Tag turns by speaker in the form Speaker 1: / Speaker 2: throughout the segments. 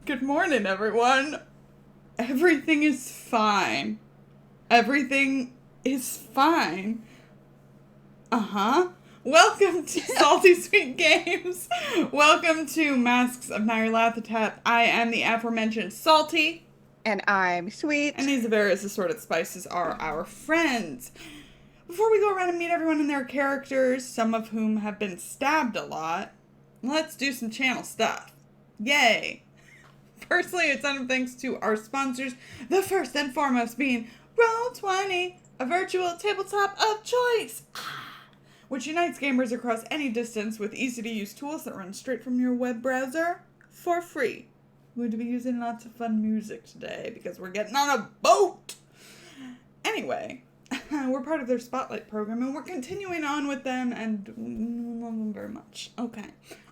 Speaker 1: Good morning, everyone. Everything is fine. Everything is fine. Uh-huh. Welcome to Salty Sweet Games. Welcome to Masks of Nyarlathotep. I am the aforementioned Salty.
Speaker 2: And I'm Sweet.
Speaker 1: And these various assorted spices are our friends. Before we go around and meet everyone and their characters, some of whom have been stabbed a lot, let's do some channel stuff. Yay! Firstly, a ton of thanks to our sponsors, the first and foremost being Roll20, a virtual tabletop of choice, which unites gamers across any distance with easy-to-use tools that run straight from your web browser for free. We're going to be using lots of fun music today because we're getting on a boat! Anyway, we're part of their Spotlight program and we're continuing on with them and love them very much. Okay.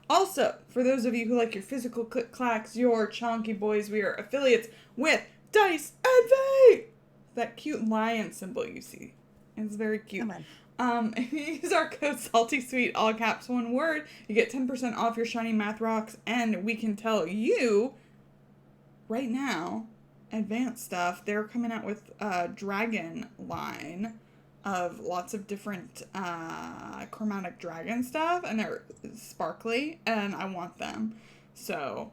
Speaker 1: Also, for those of you who like your physical click-clacks, your chonky boys, we are affiliates with Dice Envy! That cute lion symbol you see. It's very cute. If you use our code SALTYSWEET, all caps, one word, you get 10% off your shiny math rocks, and we can tell you, right now, advanced stuff, they're coming out with a dragon line of lots of different chromatic dragon stuff, and they're sparkly, and I want them. So,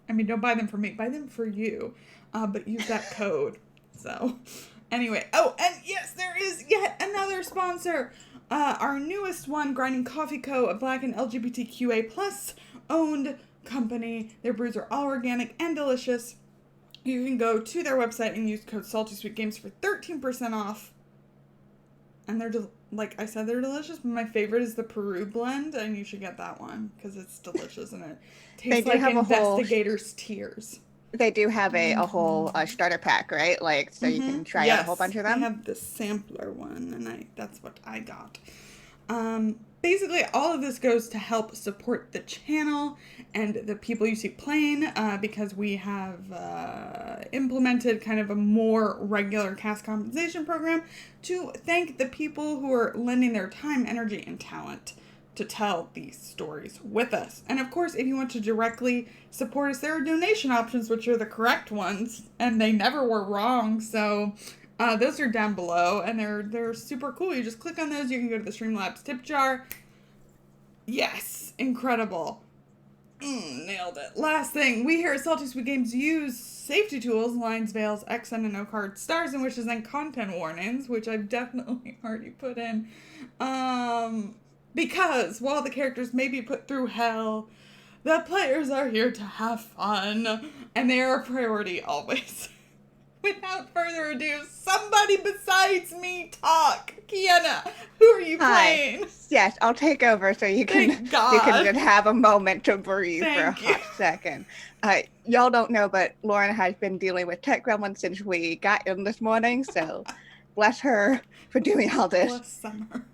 Speaker 1: I mean, don't buy them for me, buy them for you, but use that code. So, anyway, oh, and yes, there is yet another sponsor. Our newest one, Grinding Coffee Co., a Black and LGBTQA plus owned company. Their brews are all organic and delicious. You can go to their website and use code SALTYSWEETGAMES for 13% off. And they're, like I said, they're delicious. But my favorite is the Peru blend, and you should get that one because it's delicious and it tastes like investigator's tears.
Speaker 2: They do have a whole starter pack, right? Like, so you can try out a whole bunch of them.
Speaker 1: I have the sampler one, and that's what I got. Basically, all of this goes to help support the channel and the people you see playing, because we have implemented kind of a more regular cast compensation program to thank the people who are lending their time, energy, and talent to tell these stories with us. And of course, if you want to directly support us, there are donation options, which are the correct ones, and they never were wrong, so those are down below, and they're super cool. You just click on those, you can go to the Streamlabs tip jar. Yes, incredible. Nailed it. Last thing, we here at Salty Sweet Games use safety tools, lines, veils, accent and no card, stars and wishes, and content warnings, which I've definitely already put in. Because while the characters may be put through hell, the players are here to have fun, and they are a priority always. Without further ado, somebody besides me talk. Kienna, who are you playing?
Speaker 2: Yes, I'll take over so you can just have a moment to breathe for a hot second. Y'all don't know, but Lauren has been dealing with tech gremlins since we got in this morning, so bless her for doing all this.
Speaker 1: Bless Summer.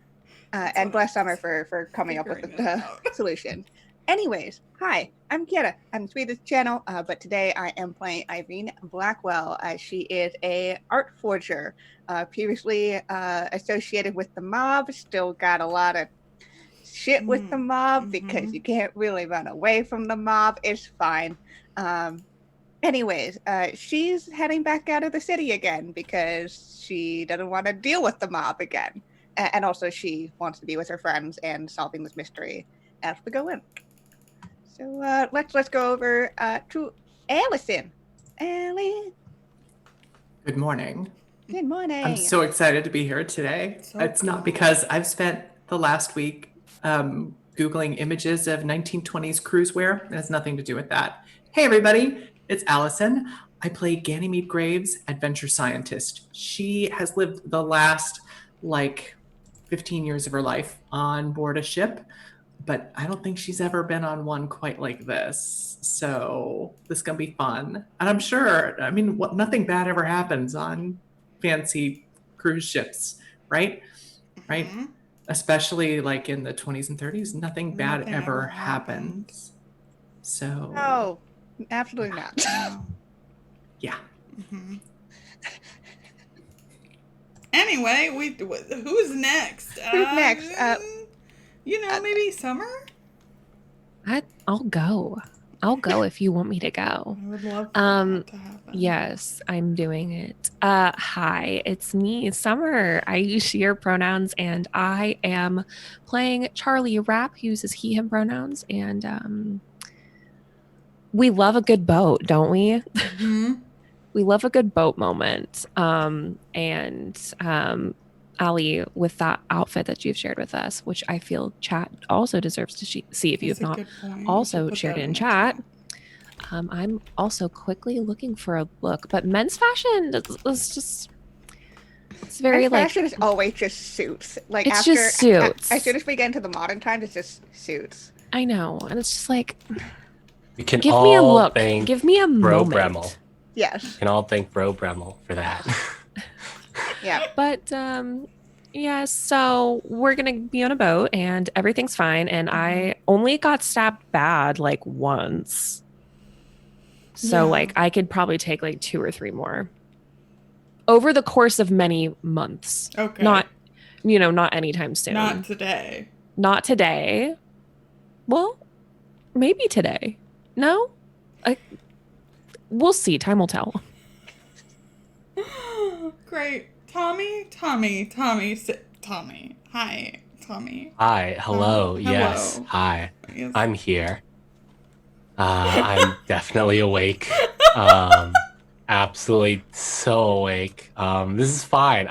Speaker 2: And bless Summer for coming up with the solution. Anyways, hi, I'm Kienna. I'm new to this channel, but today I am playing Irene Blackwell. She is a art forger, previously associated with the mob, still got a lot of shit with the mob because you can't really run away from the mob. It's fine. Anyways, she's heading back out of the city again because she doesn't want to deal with the mob again. And also she wants to be with her friends and solving this mystery as we go in. So let's go over to Allison. Allie.
Speaker 3: Good morning.
Speaker 2: Good morning.
Speaker 3: I'm so excited to be here today. It's not because I've spent the last week Googling images of 1920s cruise wear. It has nothing to do with that. Hey, everybody. It's Allison. I play Ganymede Graves, adventure scientist. She has lived the last, 15 years of her life on board a ship, but I don't think she's ever been on one quite like this. So this is going to be fun. And I'm sure, nothing bad ever happens on fancy cruise ships, right? Right? Especially in the 20s and 30s, nothing bad ever happens. So.
Speaker 2: No, absolutely not.
Speaker 3: Yeah.
Speaker 1: Anyway, who's next?
Speaker 2: Who's next?
Speaker 1: Maybe Summer?
Speaker 4: I'll go. I'll go if you want me to go.
Speaker 1: I would love for that to happen.
Speaker 4: Yes, I'm doing it. Hi, it's me, Summer. I use she, her pronouns, and I am playing Charlie Rapp, who uses he, him pronouns, and we love a good boat, don't we?
Speaker 1: Mm-hmm.
Speaker 4: We love a good boat moment. Ali, with that outfit that you've shared with us, which I feel chat also deserves to see if you have not also shared it in chat. I'm also quickly looking for a look, but men's fashion is just, it's very
Speaker 2: men's fashion is always just suits. Like
Speaker 4: it's
Speaker 2: after
Speaker 4: just suits.
Speaker 2: As soon as we get into the modern times, it's just suits.
Speaker 4: I know, and it's just like,
Speaker 5: we can
Speaker 4: give
Speaker 5: all
Speaker 4: me a look,
Speaker 5: thank
Speaker 4: give me a
Speaker 5: Bro
Speaker 4: moment.
Speaker 5: Bremel.
Speaker 2: Yes.
Speaker 5: We can all thank Bro Bremel for that.
Speaker 2: Yeah.
Speaker 4: But yeah, so we're gonna be on a boat and everything's fine, and I only got stabbed bad like once. So like I could probably take like 2 or 3 more over the course of many months.
Speaker 1: Okay.
Speaker 4: Not anytime soon.
Speaker 1: Not today.
Speaker 4: Not today. Well, maybe today. No? We'll see. Time will tell.
Speaker 1: Great. Tommy. Hi, Tommy.
Speaker 5: Hi. Hello.
Speaker 1: Hello.
Speaker 5: Yes. Hi.
Speaker 1: Yes.
Speaker 5: I'm here. I'm definitely awake. Absolutely so awake. This is fine.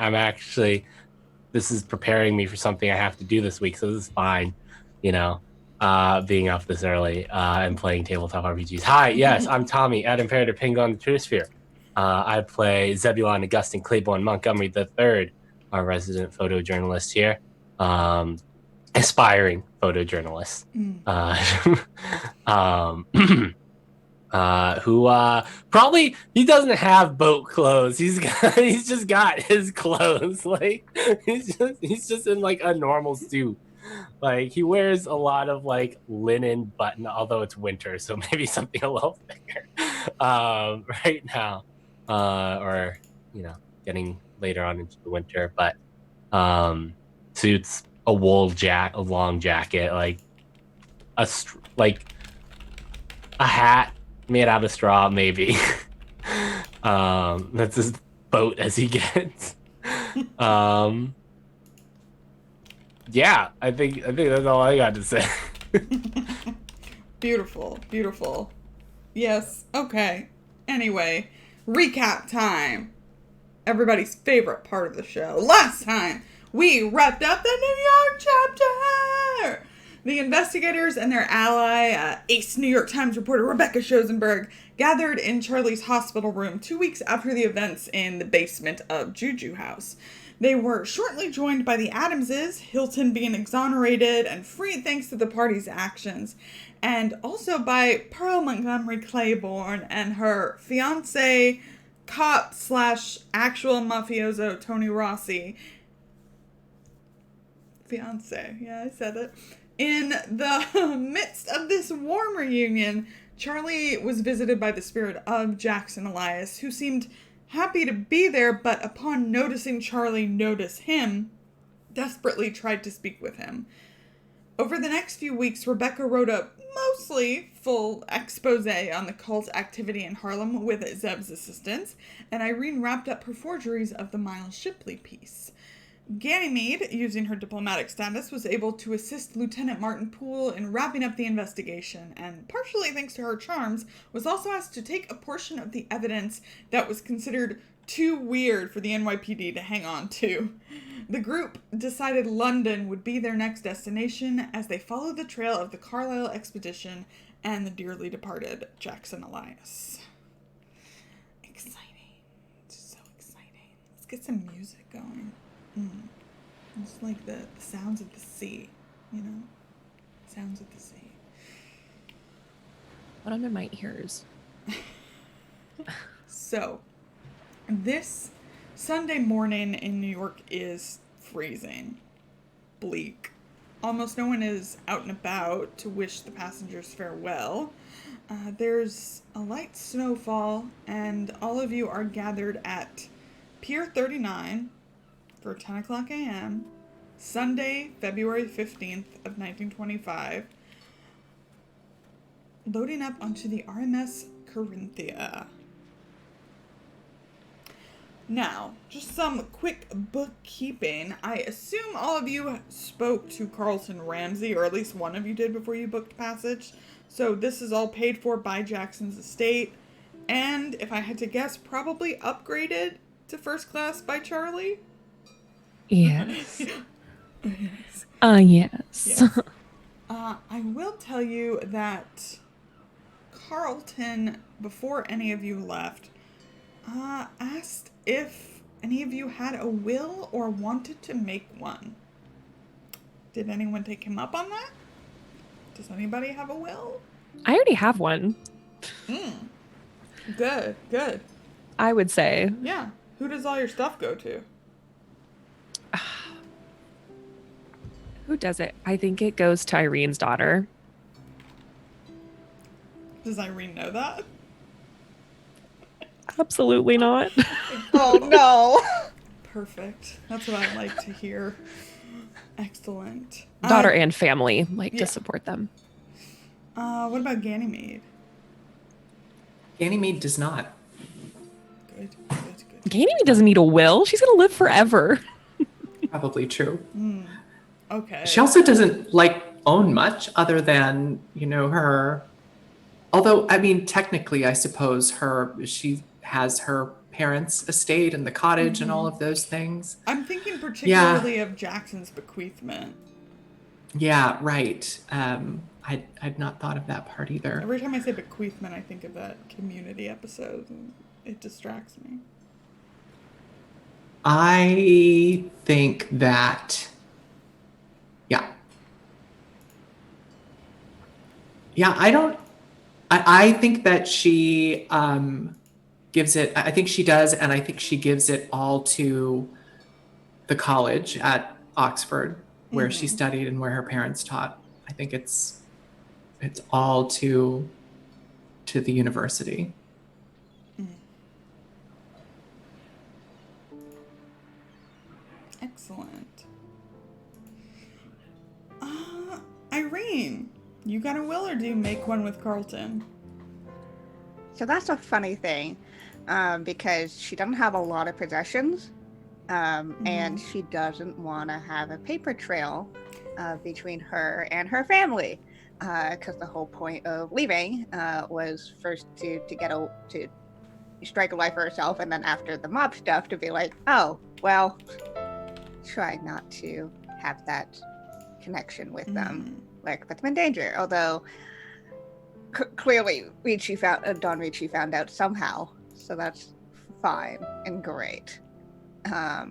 Speaker 5: This is preparing me for something I have to do this week, so this is fine. Being up this early and playing tabletop RPGs. Hi, yes, I'm Tommy at Imperator Ping on the Twittersphere. I play Zebulon Augustine Claiborne Montgomery III, our resident photojournalist here. Aspiring photojournalist. Who probably he doesn't have boat clothes. He's just got his clothes. Like he's just in like a normal suit. Like he wears a lot of like linen button, although it's winter, so maybe something a little thicker right now, or getting later on into the winter. But suits, a long jacket, like a hat made out of straw, maybe. That's as boat as he gets. Yeah, I think that's all I got to say.
Speaker 1: Beautiful. Yes. Okay. Anyway, recap time. Everybody's favorite part of the show. Last time, we wrapped up the New York chapter. The investigators and their ally, ace New York Times reporter Rebecca Schoenberg, gathered in Charlie's hospital room 2 weeks after the events in the basement of Juju House. They were shortly joined by the Adamses, Hilton being exonerated and freed thanks to the party's actions, and also by Pearl Montgomery Claiborne and her fiancé, cop / actual mafioso Tony Rossi. Fiancé, yeah, I said it. In the midst of this warm reunion, Charlie was visited by the spirit of Jackson Elias, who seemed happy to be there, but upon noticing Charlie notice him, desperately tried to speak with him. Over the next few weeks, Rebecca wrote a mostly full expose on the cult activity in Harlem with Zeb's assistance, and Irene wrapped up her forgeries of the Miles Shipley piece. Ganymede, using her diplomatic status, was able to assist Lieutenant Martin Poole in wrapping up the investigation, and partially thanks to her charms, was also asked to take a portion of the evidence that was considered too weird for the NYPD to hang on to. The group decided London would be their next destination as they followed the trail of the Carlisle expedition and the dearly departed Jackson Elias. Exciting. So exciting. Let's get some music going. It's like the sounds of the sea, Sounds of the sea.
Speaker 4: What under my ears?
Speaker 1: So, this Sunday morning in New York is freezing. Bleak. Almost no one is out and about to wish the passengers farewell. There's a light snowfall, and all of you are gathered at Pier 39 for 10 o'clock a.m., Sunday, February 15th of 1925. loading up onto the RMS Corinthia. Now, just some quick bookkeeping. I assume all of you spoke to Carlton Ramsey, or at least one of you did before you booked passage. So this is all paid for by Jackson's estate. And if I had to guess, probably upgraded to first class by Charlie.
Speaker 4: Yes.
Speaker 1: Yes.
Speaker 4: Yes.
Speaker 1: Yes. I will tell you that Carlton, before any of you left, asked if any of you had a will or wanted to make one. Did anyone take him up on that? Does anybody have a will?
Speaker 4: I already have one.
Speaker 1: Good, good.
Speaker 4: I would say.
Speaker 1: Yeah. Who does all your stuff go to?
Speaker 4: Who does it? I think it goes to Irene's daughter.
Speaker 1: Does Irene know that?
Speaker 4: Absolutely not.
Speaker 2: Oh no.
Speaker 1: Perfect. That's what I like to hear. Excellent.
Speaker 4: Daughter and family,
Speaker 1: yeah.
Speaker 4: to support them.
Speaker 1: What about Ganymede?
Speaker 3: Ganymede does not.
Speaker 1: Good, good, good.
Speaker 4: Ganymede doesn't need a will. She's gonna live forever.
Speaker 3: Probably true.
Speaker 1: Okay.
Speaker 3: She also doesn't own much other than, her. Although, I mean, technically, I suppose she has her parents' estate and the cottage and all of those things.
Speaker 1: I'm thinking particularly of Jackson's bequeathment.
Speaker 3: Yeah, right. I'd not thought of that part either.
Speaker 1: Every time I say bequeathment, I think of that Community episode, and it distracts me.
Speaker 3: I think that, I think that she gives it, I think she does, and I think she gives it all to the college at Oxford, where she studied and where her parents taught. I think it's all to the university.
Speaker 1: Excellent. Irene, you got a will, or do you make one with Carlton?
Speaker 2: So that's a funny thing, because she doesn't have a lot of possessions, and she doesn't want to have a paper trail between her and her family, because the whole point of leaving was first to strike a life for herself, and then after the mob stuff to be like, oh, well, try not to have that connection with them, put them in danger. Although clearly Don Ricci found out somehow, so that's fine and great. So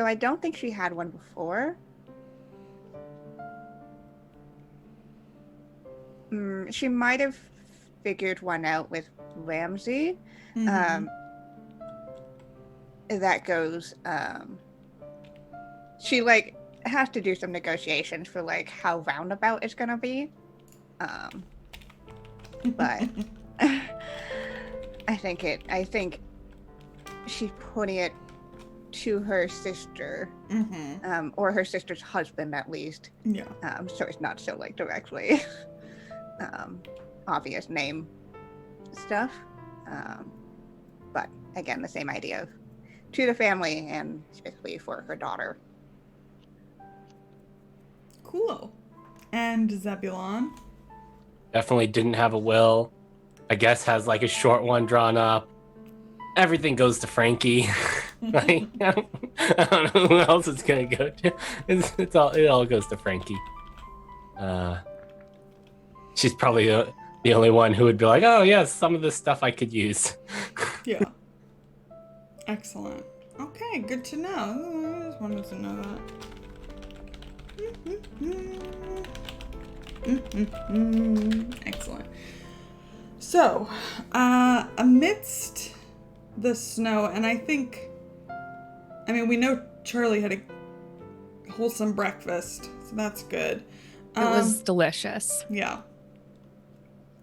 Speaker 2: I don't think she had one before. She might have figured one out with Ramsey. That goes, she has to do some negotiations for how roundabout it's gonna be. But I think she's putting it to her sister, or her sister's husband at least.
Speaker 1: Yeah.
Speaker 2: So it's not so directly obvious name stuff. But again, the same idea of to the family and specifically for her daughter.
Speaker 1: Cool. And Zebulon?
Speaker 5: Definitely didn't have a will. I guess has a short one drawn up. Everything goes to Frankie. I don't know who else it's gonna go to. It all goes to Frankie. She's probably the only one who would be like, oh yes, some of this stuff I could use.
Speaker 1: Yeah. Excellent. Okay, good to know. I just wanted to know that. Excellent. So, amidst the snow, and we know Charlie had a wholesome breakfast, so that's good.
Speaker 4: It was delicious.
Speaker 1: Yeah.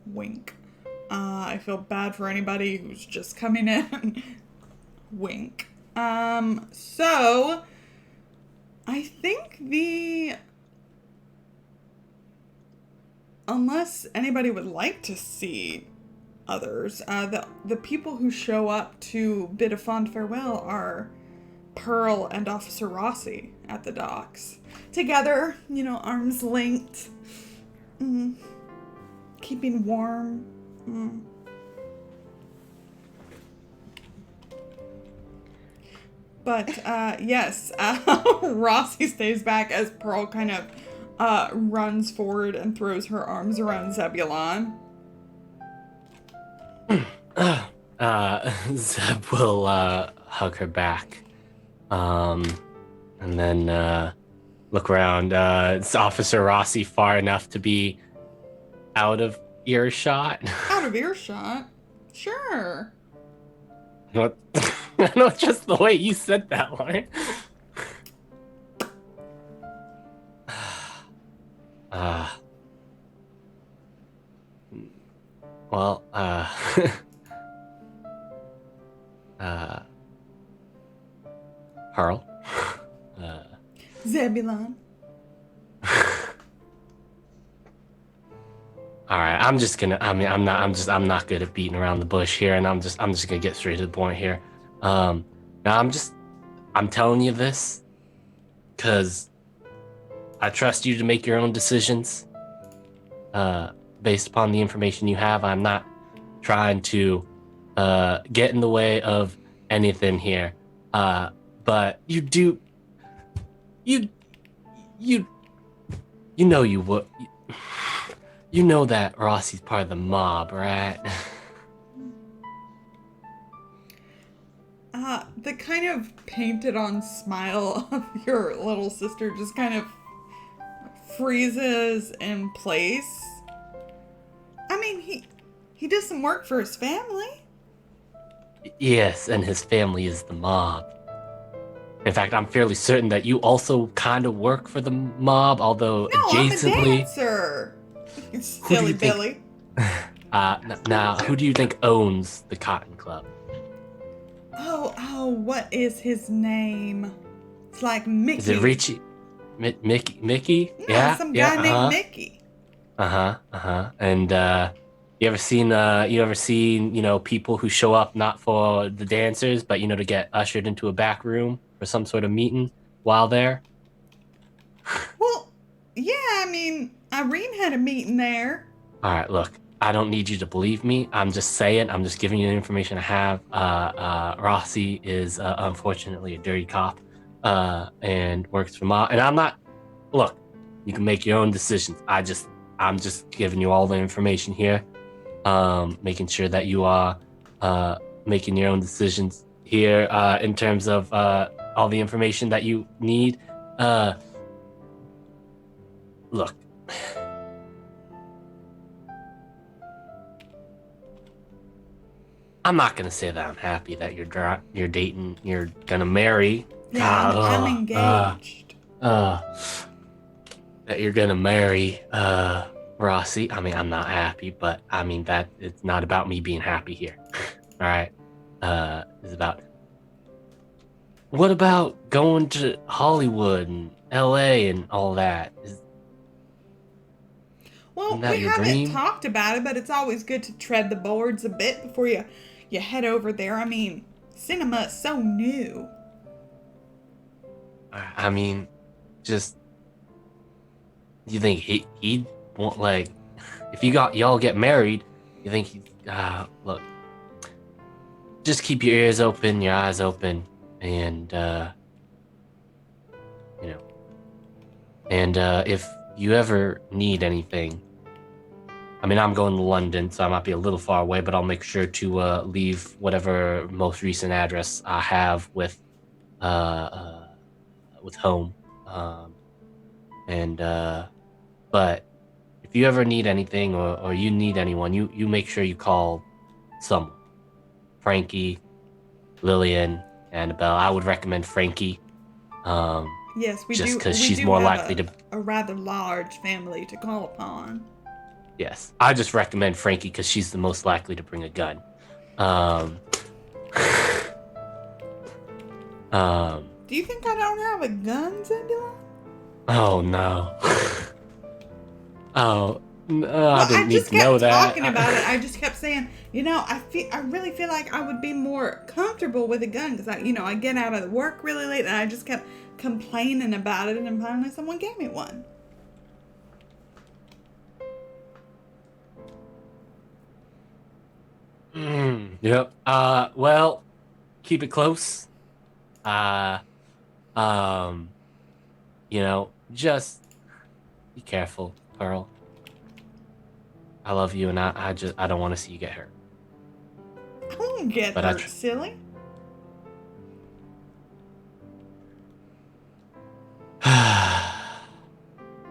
Speaker 1: Wink. I feel bad for anybody who's just coming in. Wink. So I think unless anybody would like to see others, the people who show up to bid a fond farewell are Pearl and Officer Rossi at the docks. Together, arms linked. Keeping warm. But, yes, Rossi stays back as Pearl kind of runs forward and throws her arms around Zebulon.
Speaker 5: Zeb will hug her back. And then look around. Is Officer Rossi far enough to be out of earshot?
Speaker 1: Out of earshot? Sure.
Speaker 5: What? No, just the way you said that line. Well, Pearl.
Speaker 1: Zebulon.
Speaker 5: All right, I'm not good at beating around the bush here, and I'm just gonna get straight to the point here. Now I'm telling you this because I trust you to make your own decisions based upon the information you have. I'm not trying to get in the way of anything here, but you know you would. You know that Rossi's part of the mob, right?
Speaker 1: The kind of painted on smile of your little sister just kind of freezes in place. I mean, he does some work for his family.
Speaker 5: Yes, and his family is the mob. In fact, I'm fairly certain that you also kind of work for the mob, although adjacently.
Speaker 1: I'm a dancer. You silly Billy.
Speaker 5: Now, who do you think owns the Cotton Club?
Speaker 1: Oh, what is his name? It's like Mickey.
Speaker 5: Is it Richie? Mickey?
Speaker 1: No,
Speaker 5: Yeah,
Speaker 1: some guy named Mickey.
Speaker 5: And you ever seen people who show up not for the dancers, but to get ushered into a back room for some sort of meeting while there?
Speaker 1: Well, yeah, I mean, Irene had a meeting there.
Speaker 5: All right, look, I don't need you to believe me. I'm just saying, I'm just giving you the information I have. Rossi is unfortunately a dirty cop and works for mob. And I'm not, look, you can make your own decisions. I'm just giving you all the information here, making sure that you are making your own decisions here in terms of all the information that you need. Look. I'm not gonna say that I'm happy that you're dating, you're gonna marry.
Speaker 1: Yeah, I'm engaged.
Speaker 5: That you're gonna marry Rossi. I mean, I'm not happy, but I mean that it's not about me being happy here. All right, it's about. What about going to Hollywood and L.A. and all that?
Speaker 1: Well, we haven't talked about it, but it's always good to tread the boards a bit before you head over there. I mean, cinema is so new.
Speaker 5: I mean, just you think he'd want, like, if y'all get married, you think he'd look, just keep your ears open, your eyes open, and if you ever need anything. I mean, I'm going to London, so I might be a little far away, but I'll make sure to leave whatever most recent address I have with home. But if you ever need anything or you need anyone, you make sure you call someone. Frankie, Lillian, Annabelle. I would recommend Frankie.
Speaker 1: Yes, we do.
Speaker 5: Just because she's
Speaker 1: do
Speaker 5: more
Speaker 1: have
Speaker 5: likely to.
Speaker 1: A rather large family to call upon.
Speaker 5: Yes, I just recommend Frankie because she's the most likely to bring a gun.
Speaker 1: Do you think I don't have a gun, Zebulon?
Speaker 5: Oh no. Oh no,
Speaker 1: Well,
Speaker 5: I didn't
Speaker 1: I
Speaker 5: need
Speaker 1: just
Speaker 5: to know
Speaker 1: kept
Speaker 5: that.
Speaker 1: talking about it. I just kept saying, I really feel like I would be more comfortable with a gun because I get out of work really late, and I just kept complaining about it, and finally someone gave me one.
Speaker 5: Yep. Well, keep it close. Uh, just be careful, Pearl. I love you, and I don't want to see you get hurt.
Speaker 1: I won't get
Speaker 5: But
Speaker 1: hurt, silly.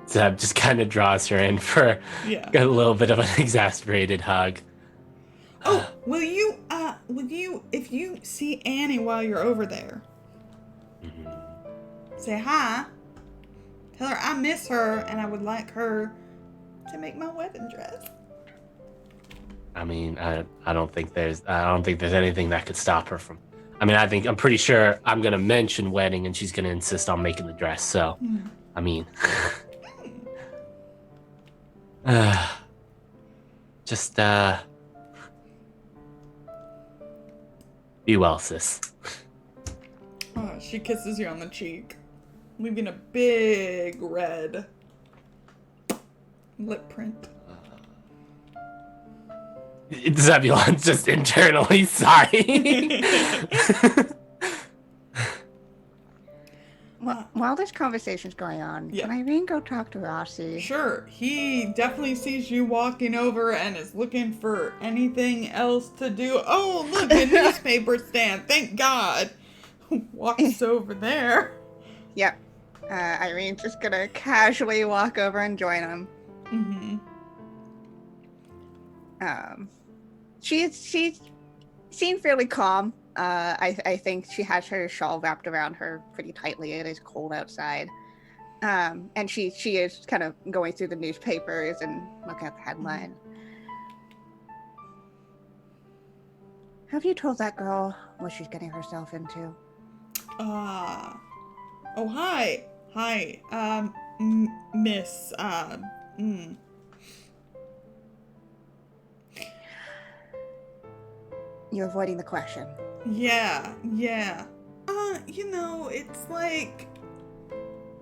Speaker 5: Zeb just kind of draws her in for
Speaker 1: Yeah.
Speaker 5: a little bit of an exasperated hug.
Speaker 1: Oh, will you, if you see Annie while you're over there, say hi. Tell her I miss her and I would like her to make my wedding dress.
Speaker 5: I mean, I don't think there's anything that could stop her from. I mean, I'm pretty sure I'm gonna mention wedding and she's gonna insist on making the dress. So, I mean, just be well, sis.
Speaker 1: Oh, she kisses you on the cheek, leaving a big red lip print.
Speaker 5: Zebulon's just internally sighing.
Speaker 2: While this conversation's going on,
Speaker 1: Yeah.
Speaker 2: can Irene go talk to Rossi?
Speaker 1: Sure, he definitely sees you walking over and is looking for anything else to do. Oh, look, a newspaper stand. Thank God. Walks over there.
Speaker 2: Yep. Irene's just gonna casually walk over and join him. She seemed fairly calm. I think she has her shawl wrapped around her pretty tightly. It is cold outside. And she is kind of going through the newspapers and looking at the headline. Have you told that girl what she's getting herself into?
Speaker 1: Oh, hi. Hi, Miss,
Speaker 2: You're avoiding the question.
Speaker 1: Yeah. It's like,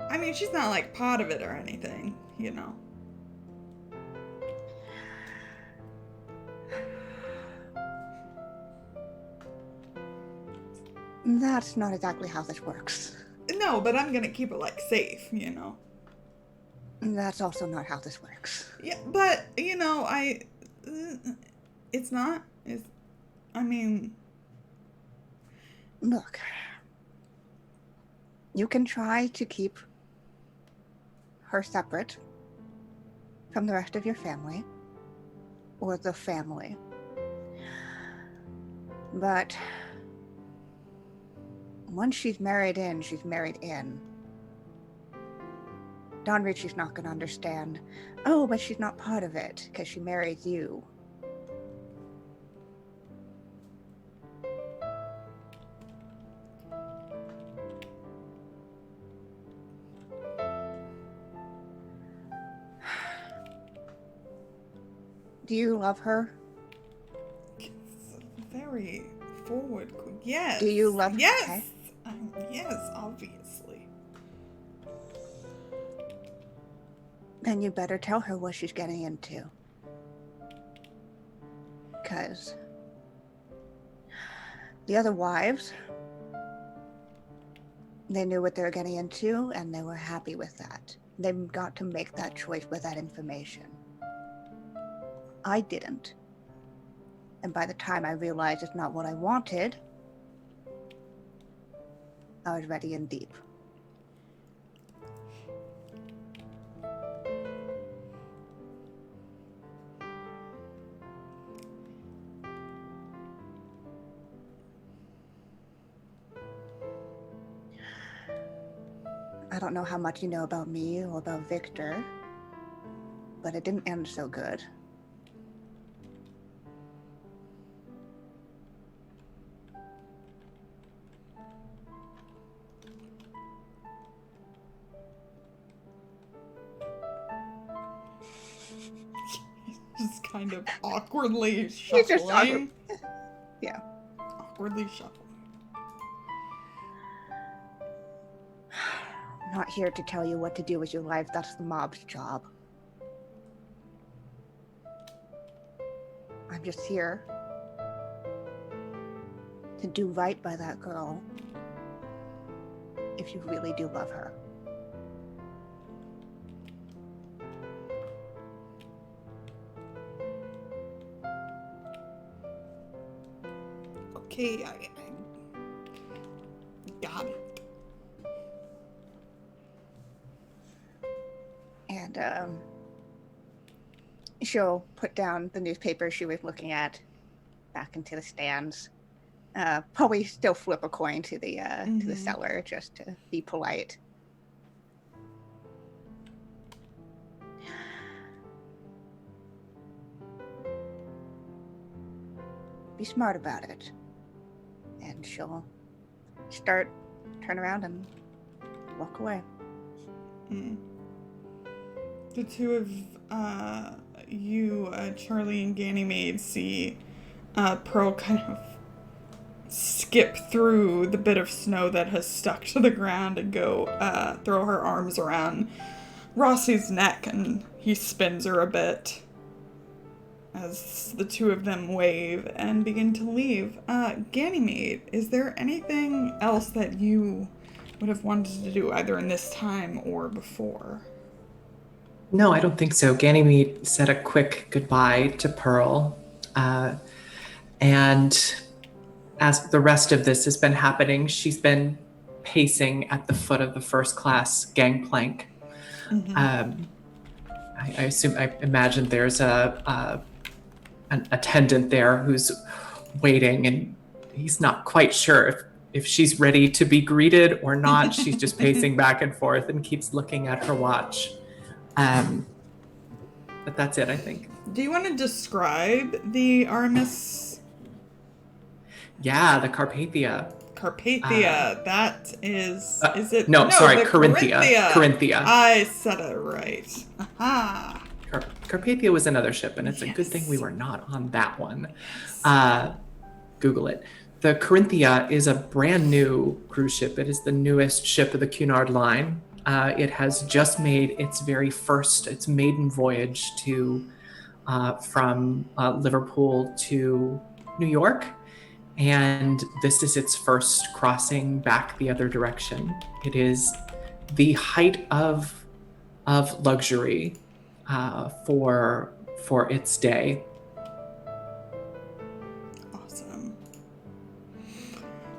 Speaker 1: I mean, she's not like part of it or anything,
Speaker 2: That's not exactly how this works.
Speaker 1: No, but I'm gonna keep it like safe,
Speaker 2: That's also not how this works.
Speaker 1: Yeah, but, it's not.
Speaker 2: Look, you can try to keep her separate from the rest of your family, or the family. But once she's married in, she's married in. Don Ritchie's not going to understand, oh, but she's not part of it, because she married you. Do you love her?
Speaker 1: It's very forward. Yes.
Speaker 2: Do you love her?
Speaker 1: Yes.
Speaker 2: Okay.
Speaker 1: Yes, obviously.
Speaker 2: Then you better tell her what she's getting into. Because the other wives, they knew what they were getting into and they were happy with that. They got to make that choice with that information. I didn't. And by the time I realized it's not what I wanted, I was ready and deep. I don't know how much you know about me or about Victor, but it didn't end so good.
Speaker 1: Just kind of awkwardly
Speaker 2: He's just
Speaker 1: shuffling.
Speaker 2: Yeah.
Speaker 1: Awkwardly shuffling.
Speaker 2: I'm not here to tell you what to do with your life. That's the mob's job. I'm just here to do right by that girl. If you really do love her.
Speaker 1: Okay, I got it.
Speaker 2: And she'll put down the newspaper she was looking at back into the stands. Probably still flip a coin to the seller just to be polite. Be smart about it. And she'll turn around and walk away.
Speaker 1: Mm. The two of you, Charlie and Ganymede, see Pearl kind of skip through the bit of snow that has stuck to the ground and go throw her arms around Rossi's neck, and he spins her a bit as the two of them wave and begin to leave. Ganymede, is there anything else that you would have wanted to do either in this time or before?
Speaker 3: No, I don't think so. Ganymede said a quick goodbye to Pearl. And as the rest of this has been happening, she's been pacing at the foot of the first class gangplank. Mm-hmm. I imagine there's an attendant there who's waiting, and he's not quite sure if she's ready to be greeted or not. She's just pacing back and forth and keeps looking at her watch. But that's it, I think.
Speaker 1: Do you want to describe the Artemis?
Speaker 3: Yeah, the Carpathia.
Speaker 1: That is it?
Speaker 3: No, sorry, Corinthia. Corinthia.
Speaker 1: I said it right. Aha.
Speaker 3: Carpathia was another ship, and it's a good thing we were not on that one. Google it. The Corinthia is a brand new cruise ship. It is the newest ship of the Cunard line. It has just made its maiden voyage from Liverpool to New York. And this is its first crossing back the other direction. It is the height of luxury for its day.
Speaker 1: Awesome.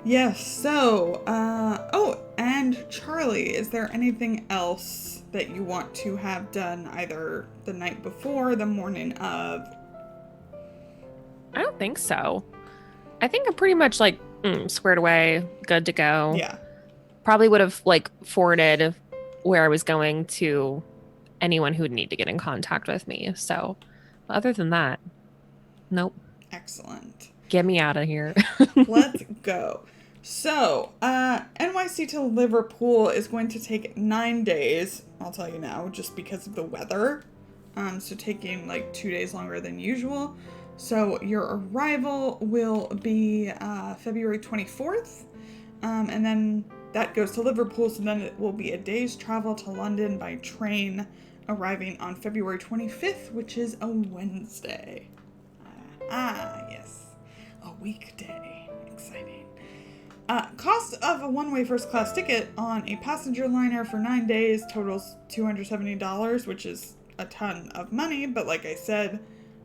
Speaker 1: Yes. So, and Charlie, is there anything else that you want to have done either the night before, the morning of?
Speaker 4: I don't think so. I think I'm pretty much squared away, good to go.
Speaker 1: Yeah.
Speaker 4: Probably would have forwarded where I was going to anyone who'd need to get in contact with me. So other than that, nope.
Speaker 1: Excellent.
Speaker 4: Get me out of here.
Speaker 1: Let's go. So, NYC to Liverpool is going to take 9 days. I'll tell you now, just because of the weather. So taking 2 days longer than usual. So your arrival will be February 24th, and then that goes to Liverpool, so then it will be a day's travel to London by train, arriving on February 25th, which is a Wednesday. Yes, a weekday. Exciting. Cost of a one-way first-class ticket on a passenger liner for 9 days totals $270, which is a ton of money, but like I said,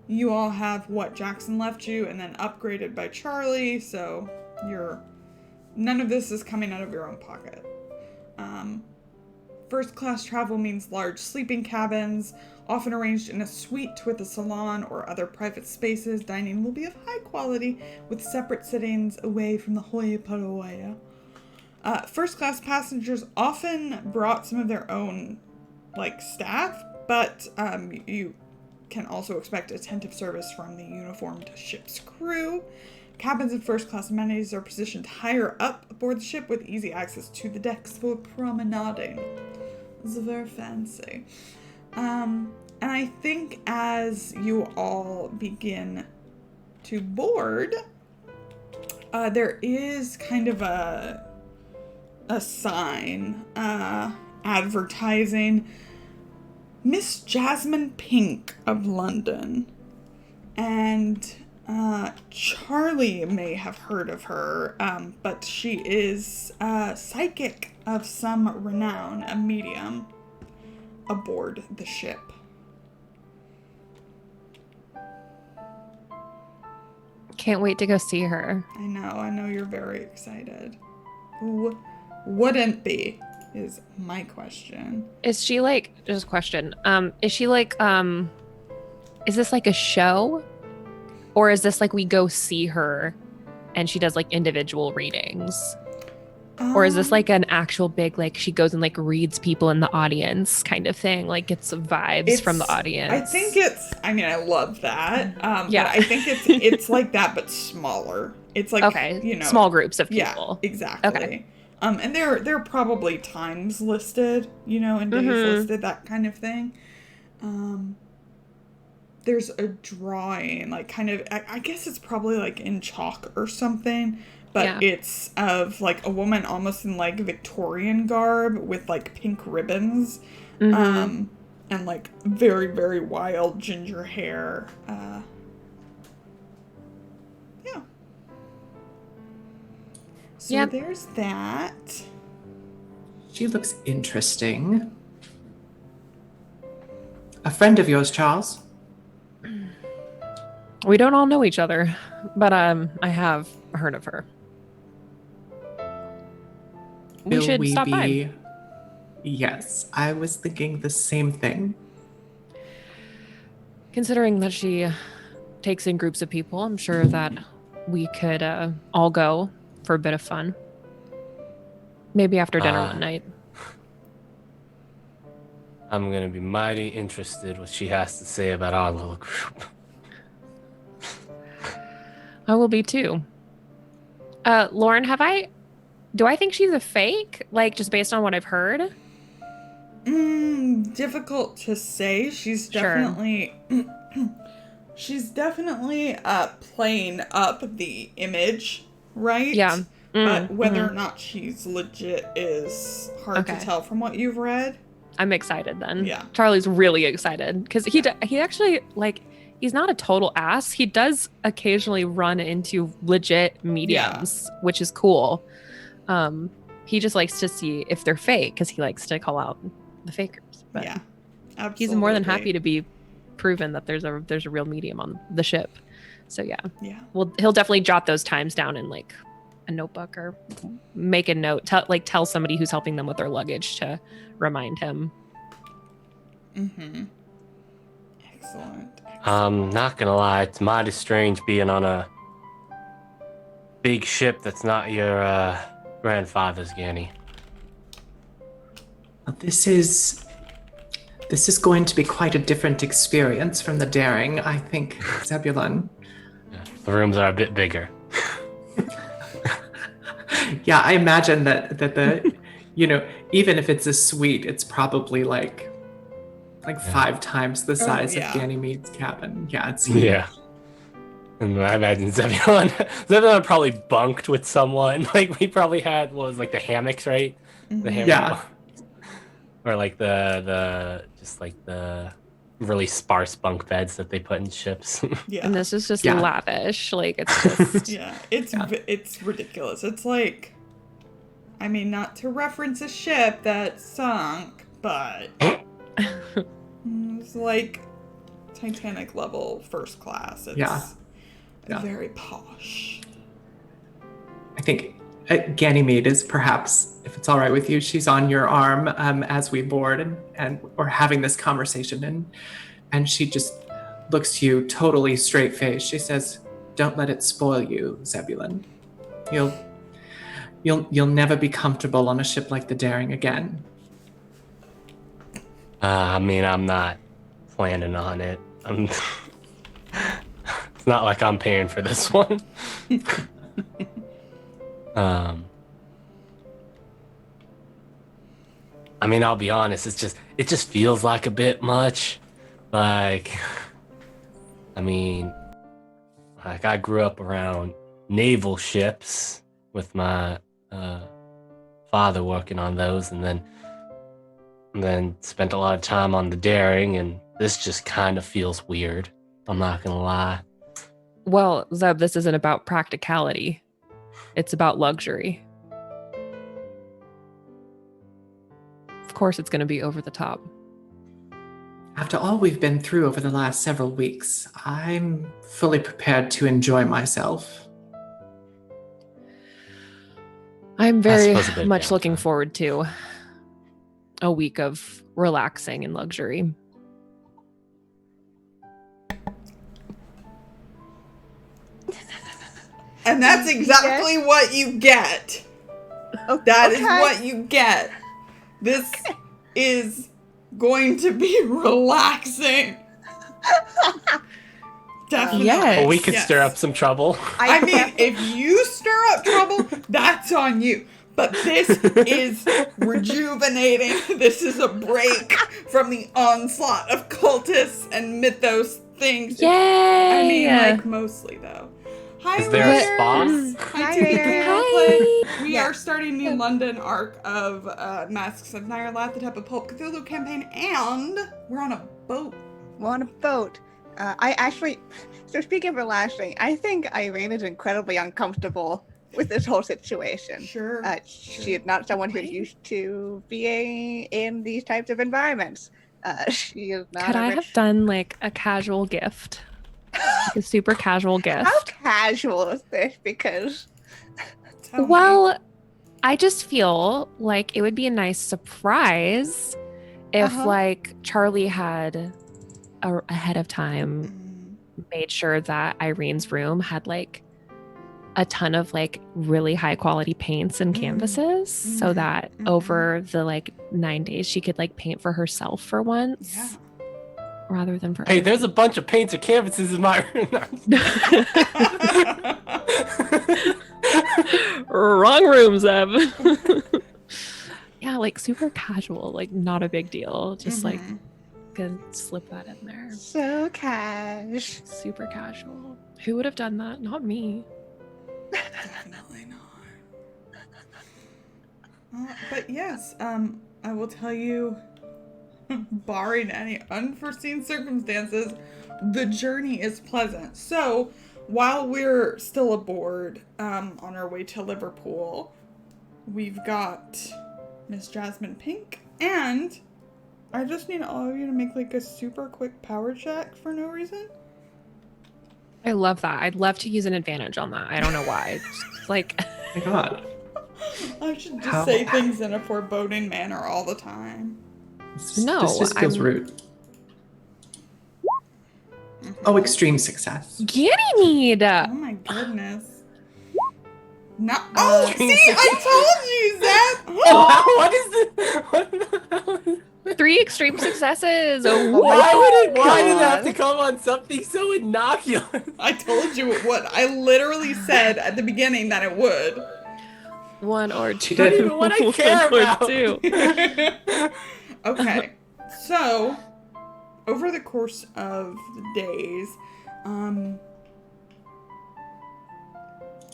Speaker 1: you all have what Jackson left you and then upgraded by Charlie, so none of this is coming out of your own pocket. First class travel means large sleeping cabins, often arranged in a suite with a salon or other private spaces. Dining will be of high quality with separate sittings away from the hoi polloi. First class passengers often brought some of their own staff, but you can also expect attentive service from the uniformed ship's crew. Cabins and first-class amenities are positioned higher up aboard the ship with easy access to the decks for promenading. It's very fancy. And I think as you all begin to board, there is kind of a sign advertising Miss Jasmine Pink of London. And Charlie may have heard of her, but she is a psychic of some renown, a medium, aboard the ship.
Speaker 4: Can't wait to go see her.
Speaker 1: I know you're very excited. Who wouldn't be, is my question.
Speaker 4: Is she like, just a question, is she like, is this like a show? Or is this like we go see her and she does like individual readings? Or is this like an actual big, like she goes and like reads people in the audience kind of thing? Like gets vibes from the audience?
Speaker 1: I think I love that.
Speaker 4: Yeah.
Speaker 1: But I think it's like that, but smaller. It's like,
Speaker 4: small groups of
Speaker 1: Yeah,
Speaker 4: people.
Speaker 1: exactly. Okay. And there are probably times listed, and days listed, that kind of thing. There's a drawing, like kind of, I guess it's probably like in chalk or something. But it's of like a woman almost in like Victorian garb with like pink ribbons, and like very, very wild ginger hair. So there's that.
Speaker 3: She looks interesting. A friend of yours, Charles?
Speaker 4: We don't all know each other, but I have heard of her. We should stop by.
Speaker 3: Yes, I was thinking the same thing.
Speaker 4: Considering that she takes in groups of people, I'm sure that we could all go for a bit of fun. Maybe after dinner one night.
Speaker 5: I'm going to be mighty interested what she has to say about our little group.
Speaker 4: I will be too. Lauren, do I think she's a fake? Like, just based on what I've heard?
Speaker 1: Difficult to say. She's definitely... she's definitely playing up the image, right?
Speaker 4: Yeah.
Speaker 1: But whether or not she's legit is hard to tell from what you've read.
Speaker 4: I'm excited then.
Speaker 1: Yeah.
Speaker 4: Charlie's really excited. Because he actually, like... He's not a total ass. He does occasionally run into legit mediums, which is cool. He just likes to see if they're fake because he likes to call out the fakers. But
Speaker 1: yeah, absolutely.
Speaker 4: He's more than happy to be proven that there's a real medium on the ship. So yeah. Well, he'll definitely jot those times down in like a notebook or make a note. Tell somebody who's helping them with their luggage to remind him.
Speaker 1: Excellent.
Speaker 5: I'm not gonna lie, it's mighty strange being on a big ship that's not your grandfather's, Ganny.
Speaker 3: This is going to be quite a different experience from the daring, I think, Zebulon.
Speaker 5: Yeah, the rooms are a bit bigger.
Speaker 3: Yeah, I imagine that the, even if it's a suite, it's probably like 5 times the size of Ganymede's cabin. Yeah, it's huge.
Speaker 5: Yeah. And I imagine Zebulon probably bunked with someone. Like we probably had the hammocks, right? The hammock.
Speaker 3: Yeah.
Speaker 5: Or like the really sparse bunk beds that they put in ships.
Speaker 1: Yeah.
Speaker 4: And this is just lavish. Like it's just
Speaker 1: it's ridiculous. It's like, I mean, not to reference a ship that sunk, but it's like Titanic level first class. It's very posh.
Speaker 3: I think Ganymede is perhaps, if it's all right with you, she's on your arm as we board and we're having this conversation, and she just looks to you totally straight faced. She says, "Don't let it spoil you, Zebulon. You'll never be comfortable on a ship like the Daring again."
Speaker 5: I mean, I'm not planning on it. It's not like I'm paying for this one. I mean, I'll be honest. It just feels like a bit much. Like, I mean, like I grew up around naval ships with my father working on those, and then spent a lot of time on the daring, and this just kind of feels weird. I'm not gonna lie.
Speaker 4: Well, Zeb, this isn't about practicality. It's about luxury. Of course, it's going to be over the top.
Speaker 3: After all we've been through over the last several weeks, I'm fully prepared to enjoy myself.
Speaker 4: I'm very
Speaker 5: suppose a bit of
Speaker 4: much looking
Speaker 5: downtime.
Speaker 4: forward to a week of relaxing and luxury.
Speaker 1: And that's exactly what you get. That is what you get. This is going to be relaxing. Definitely.
Speaker 4: Yes.
Speaker 5: Well, we could stir up some trouble.
Speaker 1: I mean, if you stir up trouble, that's on you. But this is rejuvenating. This is a break from the onslaught of cultists and mythos things.
Speaker 4: Yay!
Speaker 1: I mean, like, mostly, though. Hi,
Speaker 5: Is there a
Speaker 1: Raiders.
Speaker 5: spa?
Speaker 1: Hi,
Speaker 2: Hi,
Speaker 1: to the
Speaker 2: Raiders.
Speaker 1: Roleplay. We
Speaker 2: Yeah.
Speaker 1: are starting the London arc of Masks of Nyarlathotep, a Pulp Cthulhu campaign, and we're on a boat.
Speaker 2: We're on a boat. I actually, so speaking of relaxing, I think Irene is incredibly uncomfortable with this whole situation.
Speaker 1: Sure.
Speaker 2: She is not someone who's used to being in these types of environments. She is not.
Speaker 4: Could I have done like a casual gift? Like a super casual gift.
Speaker 2: How casual is this? Because
Speaker 1: Tell me.
Speaker 4: Well, I just feel like it would be a nice surprise if like Charlie had ahead of time made sure that Irene's room had like a ton of like really high quality paints and canvases so that over the like 9 days she could like paint for herself for once.
Speaker 1: Yeah.
Speaker 4: Rather than for
Speaker 5: Hey, there's a bunch of paints or canvases in my room.
Speaker 4: Wrong room, Zeb. Yeah, like super casual, like not a big deal. Just like could slip that in there.
Speaker 2: so cash.
Speaker 4: Super casual. Who would have done that? Not me.
Speaker 1: Definitely not. But yes, I will tell you, barring any unforeseen circumstances, the journey is pleasant. So, while we're still aboard, on our way to Liverpool, we've got Miss Jasmine Pink, and I just need all of you to make like a super quick power check for no reason.
Speaker 4: I love that. I'd love to use an advantage on that. I don't know why. It's like,
Speaker 3: Oh my god.
Speaker 1: I should just
Speaker 3: How-
Speaker 1: say things in a foreboding manner all the time.
Speaker 4: No,
Speaker 3: This just feels
Speaker 4: I'm-
Speaker 3: rude. Oh, extreme success.
Speaker 4: Ganymede!
Speaker 1: Oh my goodness. No. Oh, see, I told you, Zach.
Speaker 5: What is this? What the hell is
Speaker 4: 3 extreme successes. Oh,
Speaker 5: Why did it have to come on something so innocuous?
Speaker 1: I told you it would. I literally said at the beginning that it would.
Speaker 4: 1 or 2.
Speaker 3: did.
Speaker 5: Even what I care
Speaker 4: 1 or
Speaker 5: about.
Speaker 4: 2.
Speaker 1: Okay, so over the course of the days,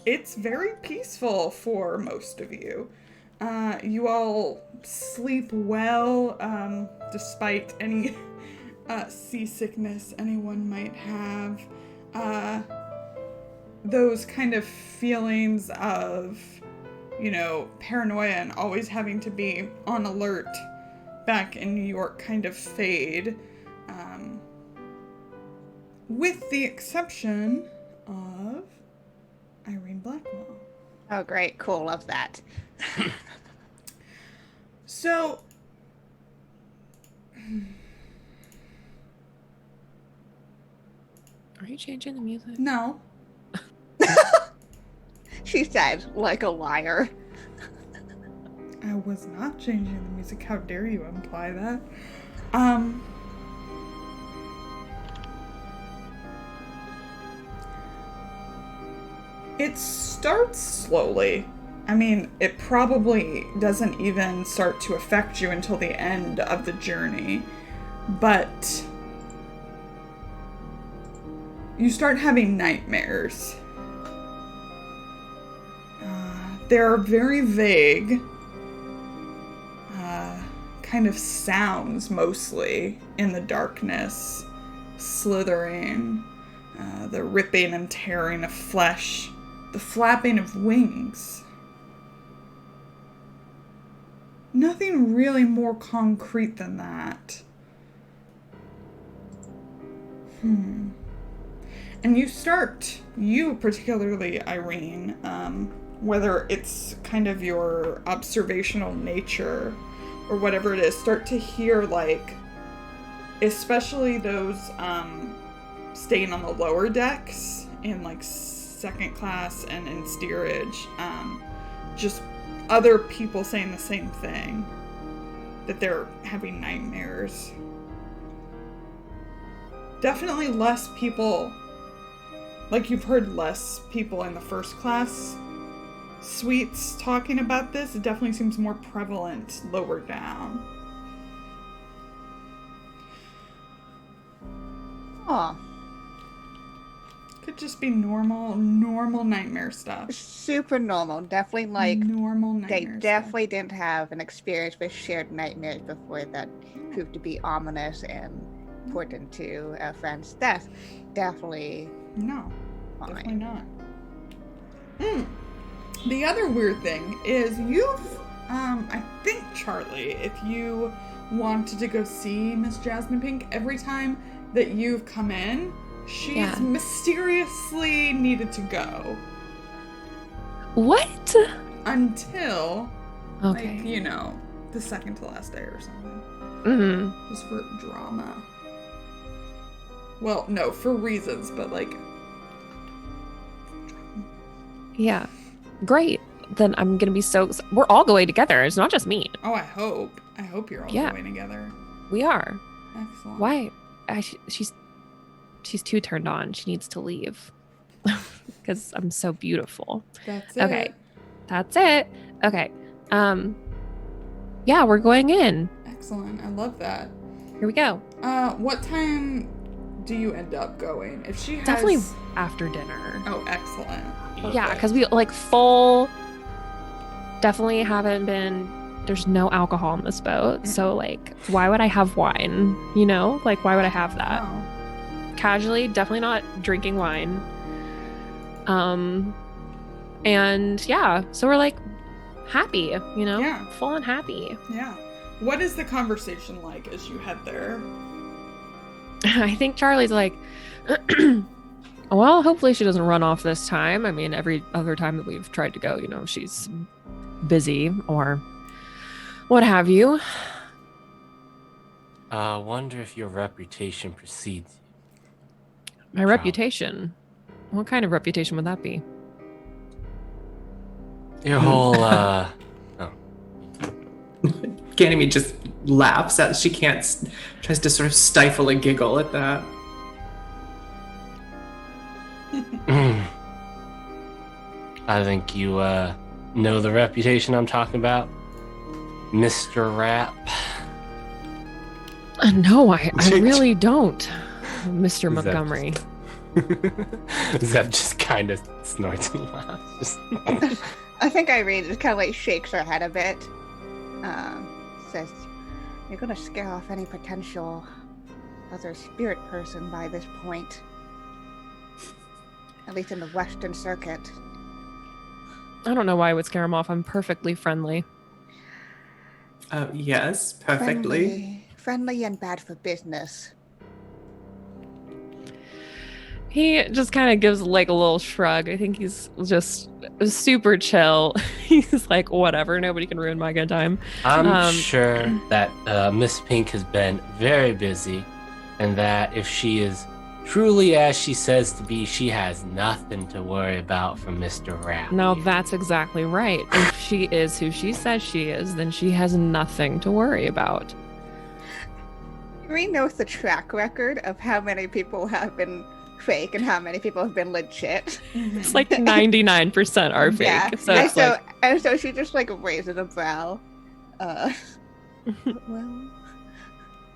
Speaker 1: it's very peaceful for most of you. You all sleep well, despite any seasickness anyone might have. Those kind of feelings of, you know, paranoia and always having to be on alert back in New York kind of fade. With the exception of Irene Blackwell.
Speaker 2: Oh, great. Cool. Love that.
Speaker 1: So,
Speaker 4: Are you changing the music?
Speaker 1: no.
Speaker 2: She said, like a liar.
Speaker 1: I was not changing the music. How dare you imply that? It starts slowly. I mean, it probably doesn't even start to affect you until the end of the journey. But you start having nightmares. They're very vague, kind of sounds mostly in the darkness, slithering, the ripping and tearing of flesh, the flapping of wings. Nothing really more concrete than that. And you particularly, Irene, whether it's kind of your observational nature or whatever it is, start to hear, like, especially those staying on the lower decks in, like, second class and in steerage, just other people saying the same thing, that they're having nightmares. Definitely less people, like, you've heard less people in the first class suites talking about this. It definitely seems more prevalent lower down.
Speaker 2: Aw.
Speaker 1: Could just be normal nightmare stuff.
Speaker 2: Super normal. Definitely, like,
Speaker 1: normal
Speaker 2: they
Speaker 1: nightmare
Speaker 2: definitely
Speaker 1: stuff.
Speaker 2: didn't have an experience with shared nightmares before that proved to be ominous and important to a friend's death. Definitely
Speaker 1: No,
Speaker 2: fine.
Speaker 1: definitely not. The other weird thing is you've, I think, Charlie, if you wanted to go see Miss Jasmine Pink, every time that you've come in, she's mysteriously needed to go.
Speaker 4: What?
Speaker 1: Until,
Speaker 4: Okay.
Speaker 1: like, you know, the second to last day or something.
Speaker 4: Mm-hmm.
Speaker 1: Just for drama. Well, no, for reasons, but, like...
Speaker 4: Yeah. Great. Then I'm going to be so... We're all going together. It's not just me.
Speaker 1: Oh, I hope. I hope you're all going together.
Speaker 4: We are.
Speaker 1: Excellent.
Speaker 4: Why? She's too turned on. She needs to leave. Because I'm so beautiful.
Speaker 1: That's it.
Speaker 4: Okay. That's it. Okay. Yeah, we're going in.
Speaker 1: Excellent. I love that.
Speaker 4: Here we go.
Speaker 1: What time do you end up going? If she has...
Speaker 4: Definitely after dinner.
Speaker 1: Oh, excellent.
Speaker 4: Yeah, because we like full... Definitely haven't been... There's no alcohol on this boat. So like, why would I have wine? You know? Like, why would I have that?
Speaker 1: Oh.
Speaker 4: Casually, definitely not drinking wine. And yeah, so we're like happy, you know?
Speaker 1: Yeah.
Speaker 4: Full on happy.
Speaker 1: Yeah. What is the conversation like as you head there?
Speaker 4: I think Charlie's like, well, hopefully she doesn't run off this time. I mean, every other time that we've tried to go, you know, she's busy or what have you.
Speaker 5: Wonder if your reputation precedes you.
Speaker 4: My reputation? What kind of reputation would that be?
Speaker 5: Your whole,
Speaker 3: Ganymede just laughs as she can't, tries to sort of stifle a giggle at that.
Speaker 5: I think you, know the reputation I'm talking about? Mr. Rap.
Speaker 4: No, I really don't, Mr. Montgomery.
Speaker 5: Zeb just kind of snorts and laughs.
Speaker 2: I think Irene just kind of like shakes her head a bit. Says, "You're gonna scare off any potential other spirit person by this point. At least in the Western Circuit."
Speaker 4: I don't know why I would scare him off. I'm perfectly friendly.
Speaker 3: Yes, perfectly.
Speaker 2: Friendly and bad for business.
Speaker 4: He just kind of gives like a little shrug. I think he's just super chill. He's like, whatever, nobody can ruin my good time.
Speaker 5: I'm sure that Miss Pink has been very busy, and that if she is truly as she says to be, she has nothing to worry about from Mr. Rap.
Speaker 4: No, that's exactly right. If she is who she says she is, then she has nothing to worry about.
Speaker 2: Irene knows the track record of how many people have been fake and how many people have been legit.
Speaker 4: It's like 99% are fake.
Speaker 2: Yeah.
Speaker 4: So
Speaker 2: and
Speaker 4: it's
Speaker 2: so
Speaker 4: like,
Speaker 2: and so she just like raises a brow. Well,
Speaker 5: I'm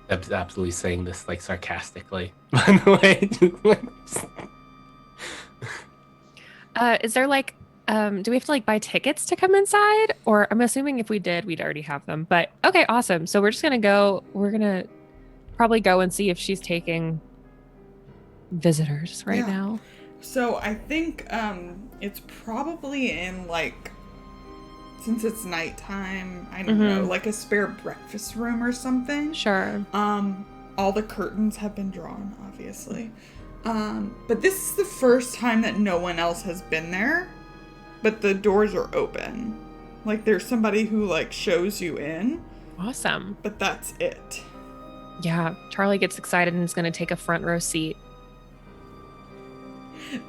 Speaker 5: absolutely saying this like sarcastically, by the way.
Speaker 4: Is there like, do we have to like buy tickets to come inside? Or I'm assuming if we did, we'd already have them. But okay, awesome. So we're just gonna go. We're gonna probably go and see if she's taking visitors right now.
Speaker 1: So I think it's probably in like, since it's nighttime, I don't know, like a spare breakfast room or something.
Speaker 4: Sure.
Speaker 1: All the curtains have been drawn, obviously. But this is the first time that no one else has been there, but the doors are open. Like there's somebody who like shows you in.
Speaker 4: Awesome.
Speaker 1: But that's it.
Speaker 4: Yeah, Charlie gets excited and is going to take a front row seat.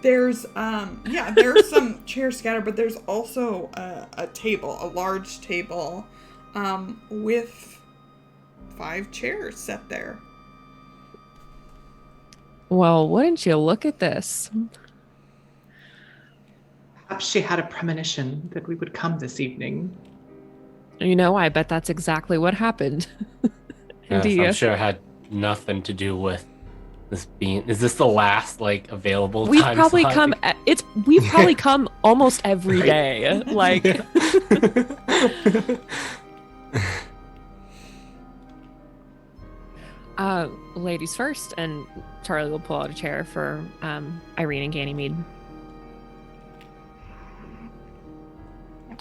Speaker 1: There's there's some chairs scattered, but there's also a table, a large table, with 5 chairs set there.
Speaker 4: Well, wouldn't you look at this?
Speaker 3: Perhaps she had a premonition that we would come this evening.
Speaker 4: You know, I bet that's exactly what happened.
Speaker 5: Yes, I'm sure it had nothing to do with this being. Is this the last like available?
Speaker 4: We've
Speaker 5: time
Speaker 4: probably
Speaker 5: slot?
Speaker 4: come. We've probably come almost every day. Like, ladies first, and Charlie will pull out a chair for Irene and Ganymede,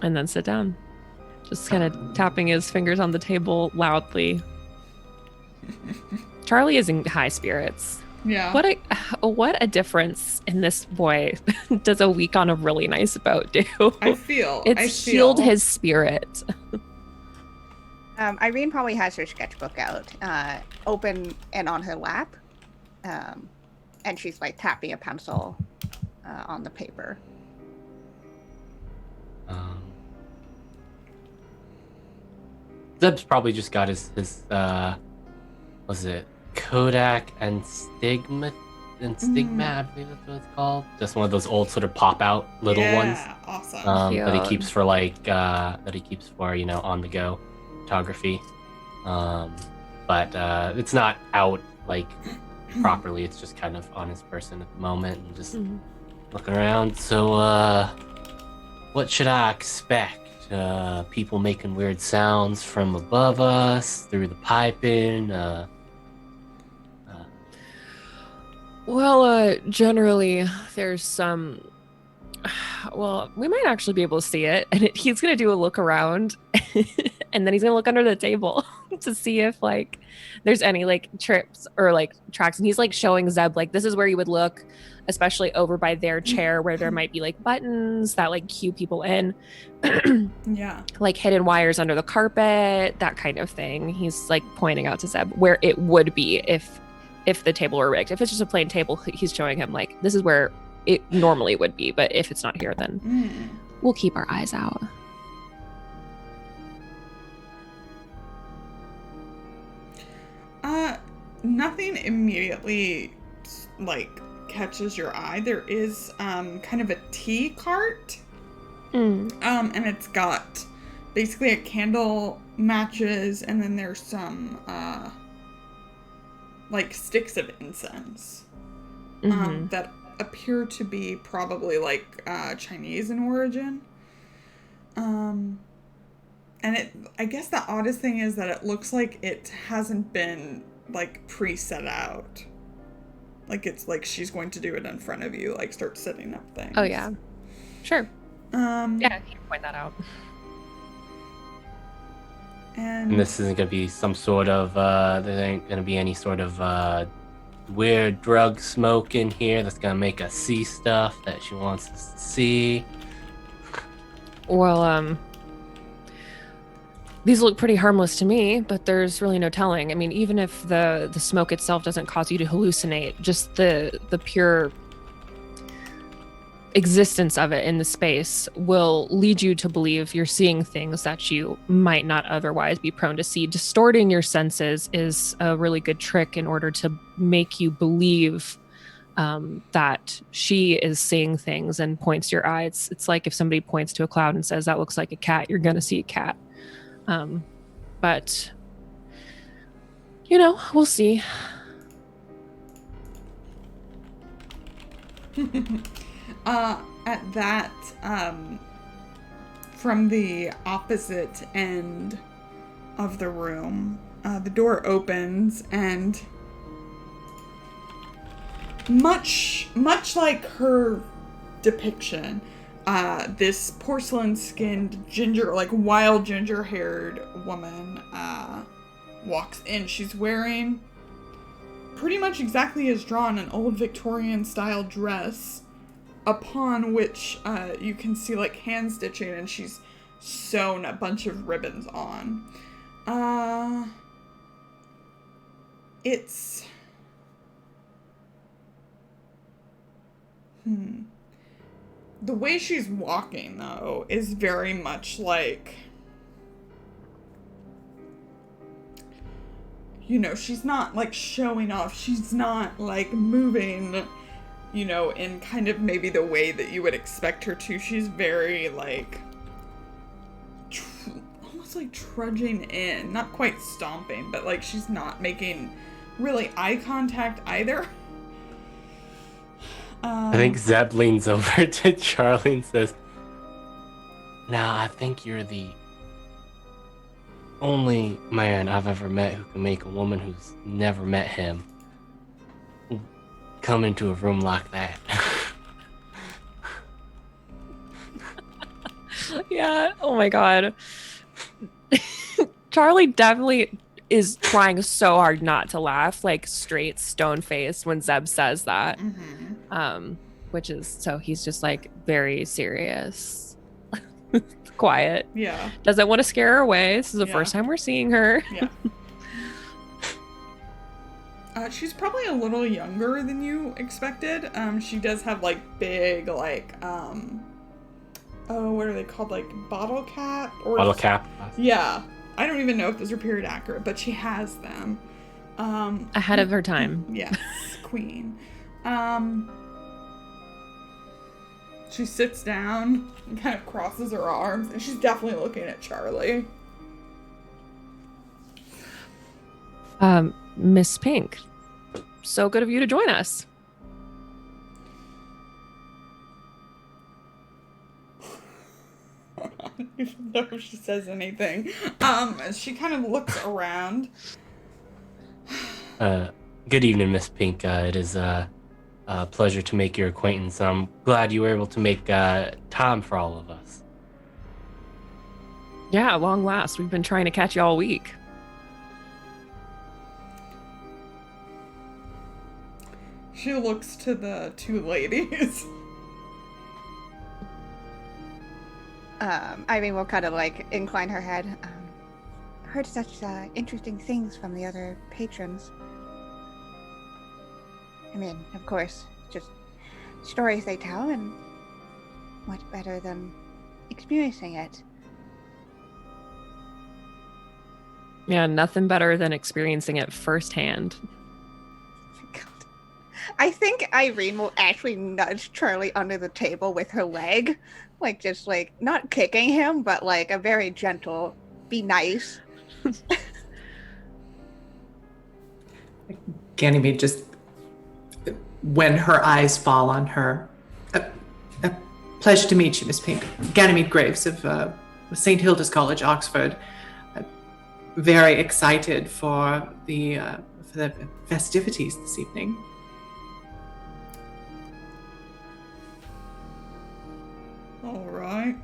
Speaker 4: and then sit down. Just kind of tapping his fingers on the table loudly. Charlie is in high spirits.
Speaker 1: Yeah.
Speaker 4: What a difference in this boy does a week on a really nice boat do. It's healed his spirit.
Speaker 2: Irene probably has her sketchbook out, open and on her lap, and she's like tapping a pencil on the paper.
Speaker 5: Zeb's probably just got his was it Kodak and Stigma, I believe that's what it's called. Just one of those old sort of pop out little ones.
Speaker 1: Awesome.
Speaker 5: That he keeps for like on the go photography. But it's not out like properly. It's just kind of on his person at the moment and just looking around. So what should I expect? People making weird sounds from above us through the piping.
Speaker 4: Well, generally, there's some. Well, we might actually be able to see it, and he's gonna do a look around, and then he's gonna look under the table to see if like there's any like trips or like tracks, and he's like showing Zeb like this is where you would look, especially over by their chair where there might be like buttons that like cue people in.
Speaker 1: Yeah.
Speaker 4: Like hidden wires under the carpet, that kind of thing. He's like pointing out to Zeb where it would be if the table were rigged. If it's just a plain table, he's showing him like this is where it normally would be, but if it's not here, then we'll keep our eyes out.
Speaker 1: Nothing immediately like catches your eye. There is kind of a tea cart. And it's got basically a candle, matches, and then there's some like sticks of incense that appear to be probably like Chinese in origin. And I guess the oddest thing is that it looks like it hasn't been like pre-set out. Like it's like she's going to do it in front of you, like start setting up things.
Speaker 4: Oh yeah, sure. Yeah, you can point that out.
Speaker 1: And
Speaker 5: this isn't gonna be some sort of there ain't gonna be any sort of weird drug smoke in here that's gonna make us see stuff that she wants us to see.
Speaker 4: Well, these look pretty harmless to me, but there's really no telling. I mean, even if the smoke itself doesn't cause you to hallucinate, just the pure existence of it in the space will lead you to believe you're seeing things that you might not otherwise be prone to see. Distorting your senses is a really good trick in order to make you believe that she is seeing things and points to your eye. It's like if somebody points to a cloud and says that looks like a cat, you're gonna see a cat. But we'll see.
Speaker 1: At that, from the opposite end of the room, the door opens, and much like her depiction, this porcelain-skinned wild ginger-haired woman walks in. She's wearing pretty much exactly as drawn an old Victorian-style dress, upon which you can see like hand stitching, and she's sewn a bunch of ribbons on. It's the way she's walking, though, is very much like, you know, she's not like showing off. She's not like moving, you know, in kind of maybe the way that you would expect her to. She's very like almost like trudging in, not quite stomping, but like she's not making really eye contact either.
Speaker 5: I think Zeb leans over to Charlie and says, "Now, I think you're the only man I've ever met who can make a woman who's never met him come into a room like that."
Speaker 4: Yeah. Oh my God. Charlie definitely is trying so hard not to laugh, like straight stone faced when Zeb says that. Which is, so he's just like very serious. Quiet.
Speaker 1: Yeah.
Speaker 4: Doesn't want to scare her away. This is the first time we're seeing her.
Speaker 1: Yeah. She's probably a little younger than you expected. She does have like big, like, what are they called? Like bottle cap?
Speaker 5: Bottle cap?
Speaker 1: Yeah. I don't even know if those are period accurate, but she has them.
Speaker 4: Ahead of her time.
Speaker 1: Yes, queen. She sits down and kind of crosses her arms, and she's definitely looking at Charlie.
Speaker 4: Miss Pink, so good of you to join us.
Speaker 1: Even though she says anything. She kind of looks around.
Speaker 5: Good evening, Miss Pink. It is a pleasure to make your acquaintance. I'm glad you were able to make time for all of us.
Speaker 4: Yeah, long last. We've been trying to catch you all week.
Speaker 1: She looks to the two ladies.
Speaker 2: Irene will kind of like incline her head. Heard such interesting things from the other patrons. I mean, of course, just stories they tell, and what better than experiencing it?
Speaker 4: Yeah, nothing better than experiencing it firsthand.
Speaker 2: God. I think Irene will actually nudge Charlie under the table with her leg. Like, just like, not kicking him, but like a very gentle, be nice.
Speaker 3: Ganymede just, when her eyes fall on her, a pleasure to meet you, Miss Pink. Ganymede Graves of St. Hilda's College, Oxford. Very excited for the festivities this evening.
Speaker 1: All right.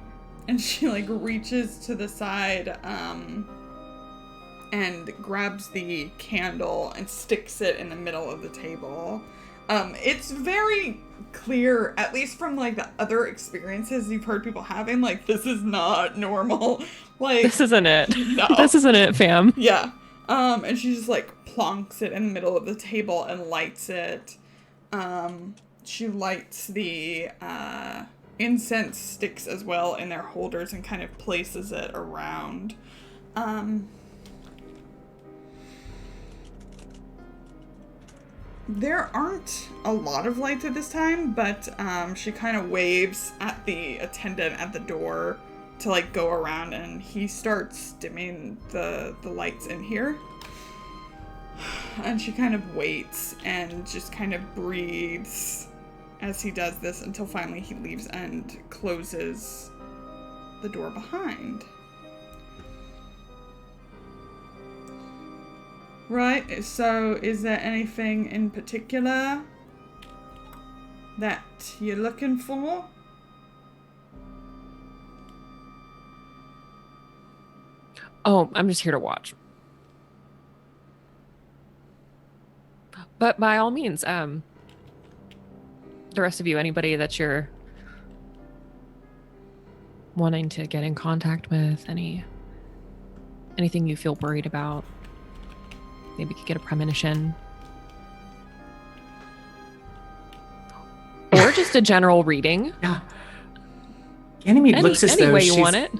Speaker 1: And she like reaches to the side and grabs the candle and sticks it in the middle of the table. It's very clear, at least from like the other experiences you've heard people having, like this is not normal. Like
Speaker 4: This isn't it.
Speaker 1: No.
Speaker 4: This isn't it, fam.
Speaker 1: Yeah. And she just like plonks it in the middle of the table and lights it. She lights the incense sticks as well in their holders and kind of places it around. There aren't a lot of lights at this time, but she kind of waves at the attendant at the door to like go around, and he starts dimming the lights in here. And she kind of waits and just kind of breathes as he does this until finally he leaves and closes the door behind. Right, so is there anything in particular that you're looking for?
Speaker 4: Oh, I'm just here to watch. But by all means, the rest of you, anybody that you're wanting to get in contact with, anything you feel worried about, maybe you could get a premonition. Or just a general reading.
Speaker 3: Yeah. Ganymede looks as though
Speaker 4: any way
Speaker 3: she's...
Speaker 4: you want it.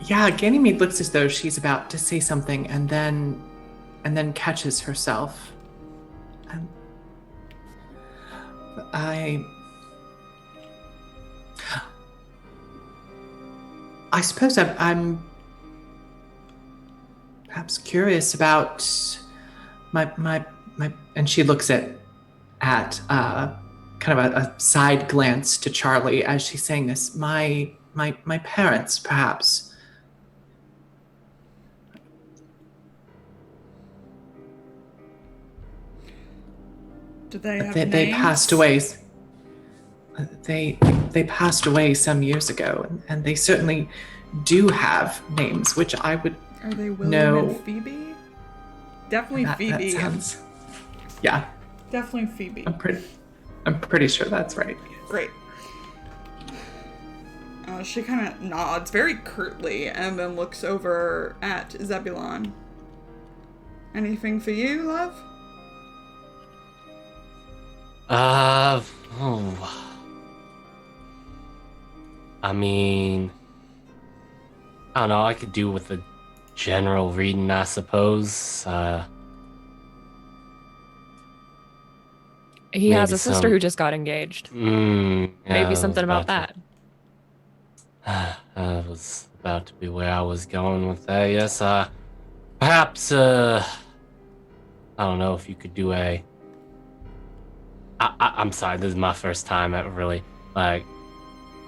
Speaker 3: Yeah, Ganymede looks as though she's about to say something and then catches herself. I suppose I'm perhaps curious about my and she looks at kind of a side glance to Charlie as she's saying this. My parents, perhaps.
Speaker 1: Do they have
Speaker 3: They
Speaker 1: names?
Speaker 3: passed away. They passed away some years ago, and they certainly do have names, which I would
Speaker 1: Are they William
Speaker 3: know.
Speaker 1: and Phoebe? Definitely Phoebe.
Speaker 3: That sounds, yeah.
Speaker 1: Definitely Phoebe.
Speaker 3: I'm pretty sure that's right.
Speaker 1: Great. She kind of nods very curtly and then looks over at Zebulon. Anything for you, love?
Speaker 5: I mean, I don't know. I could do with a general reading, I suppose.
Speaker 4: He has a sister who just got engaged.
Speaker 5: Yeah,
Speaker 4: maybe something about that.
Speaker 5: That was about to be where I was going with that. Yes, perhaps, I don't know if you could do I'm sorry, this is my first time at really,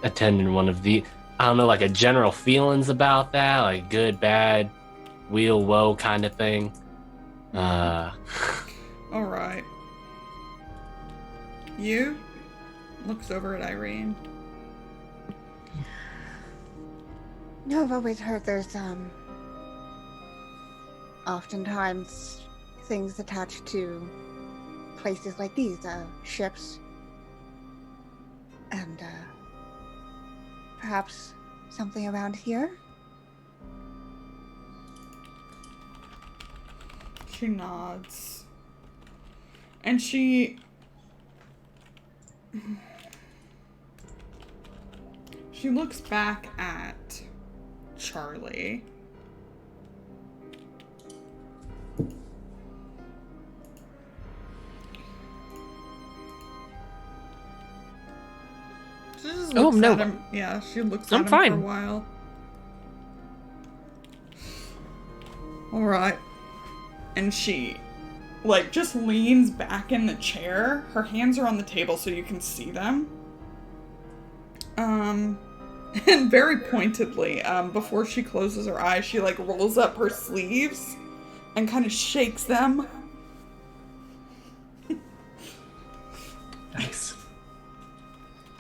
Speaker 5: attending one of the, I don't know, a general feelings about that, good, bad, wheel, woe kind of thing.
Speaker 1: All right. You? Looks over at Irene.
Speaker 2: No, I've always heard there's oftentimes things attached to places like these, ships, and perhaps something around here.
Speaker 1: She nods. And she looks back at Charlie. She just looks
Speaker 4: no.
Speaker 1: at him. Yeah, she looks at
Speaker 4: I'm
Speaker 1: him
Speaker 4: fine.
Speaker 1: for a while. All right. And she, just leans back in the chair. Her hands are on the table so you can see them. And very pointedly, before she closes her eyes, she, rolls up her sleeves and kind of shakes them.
Speaker 3: Nice.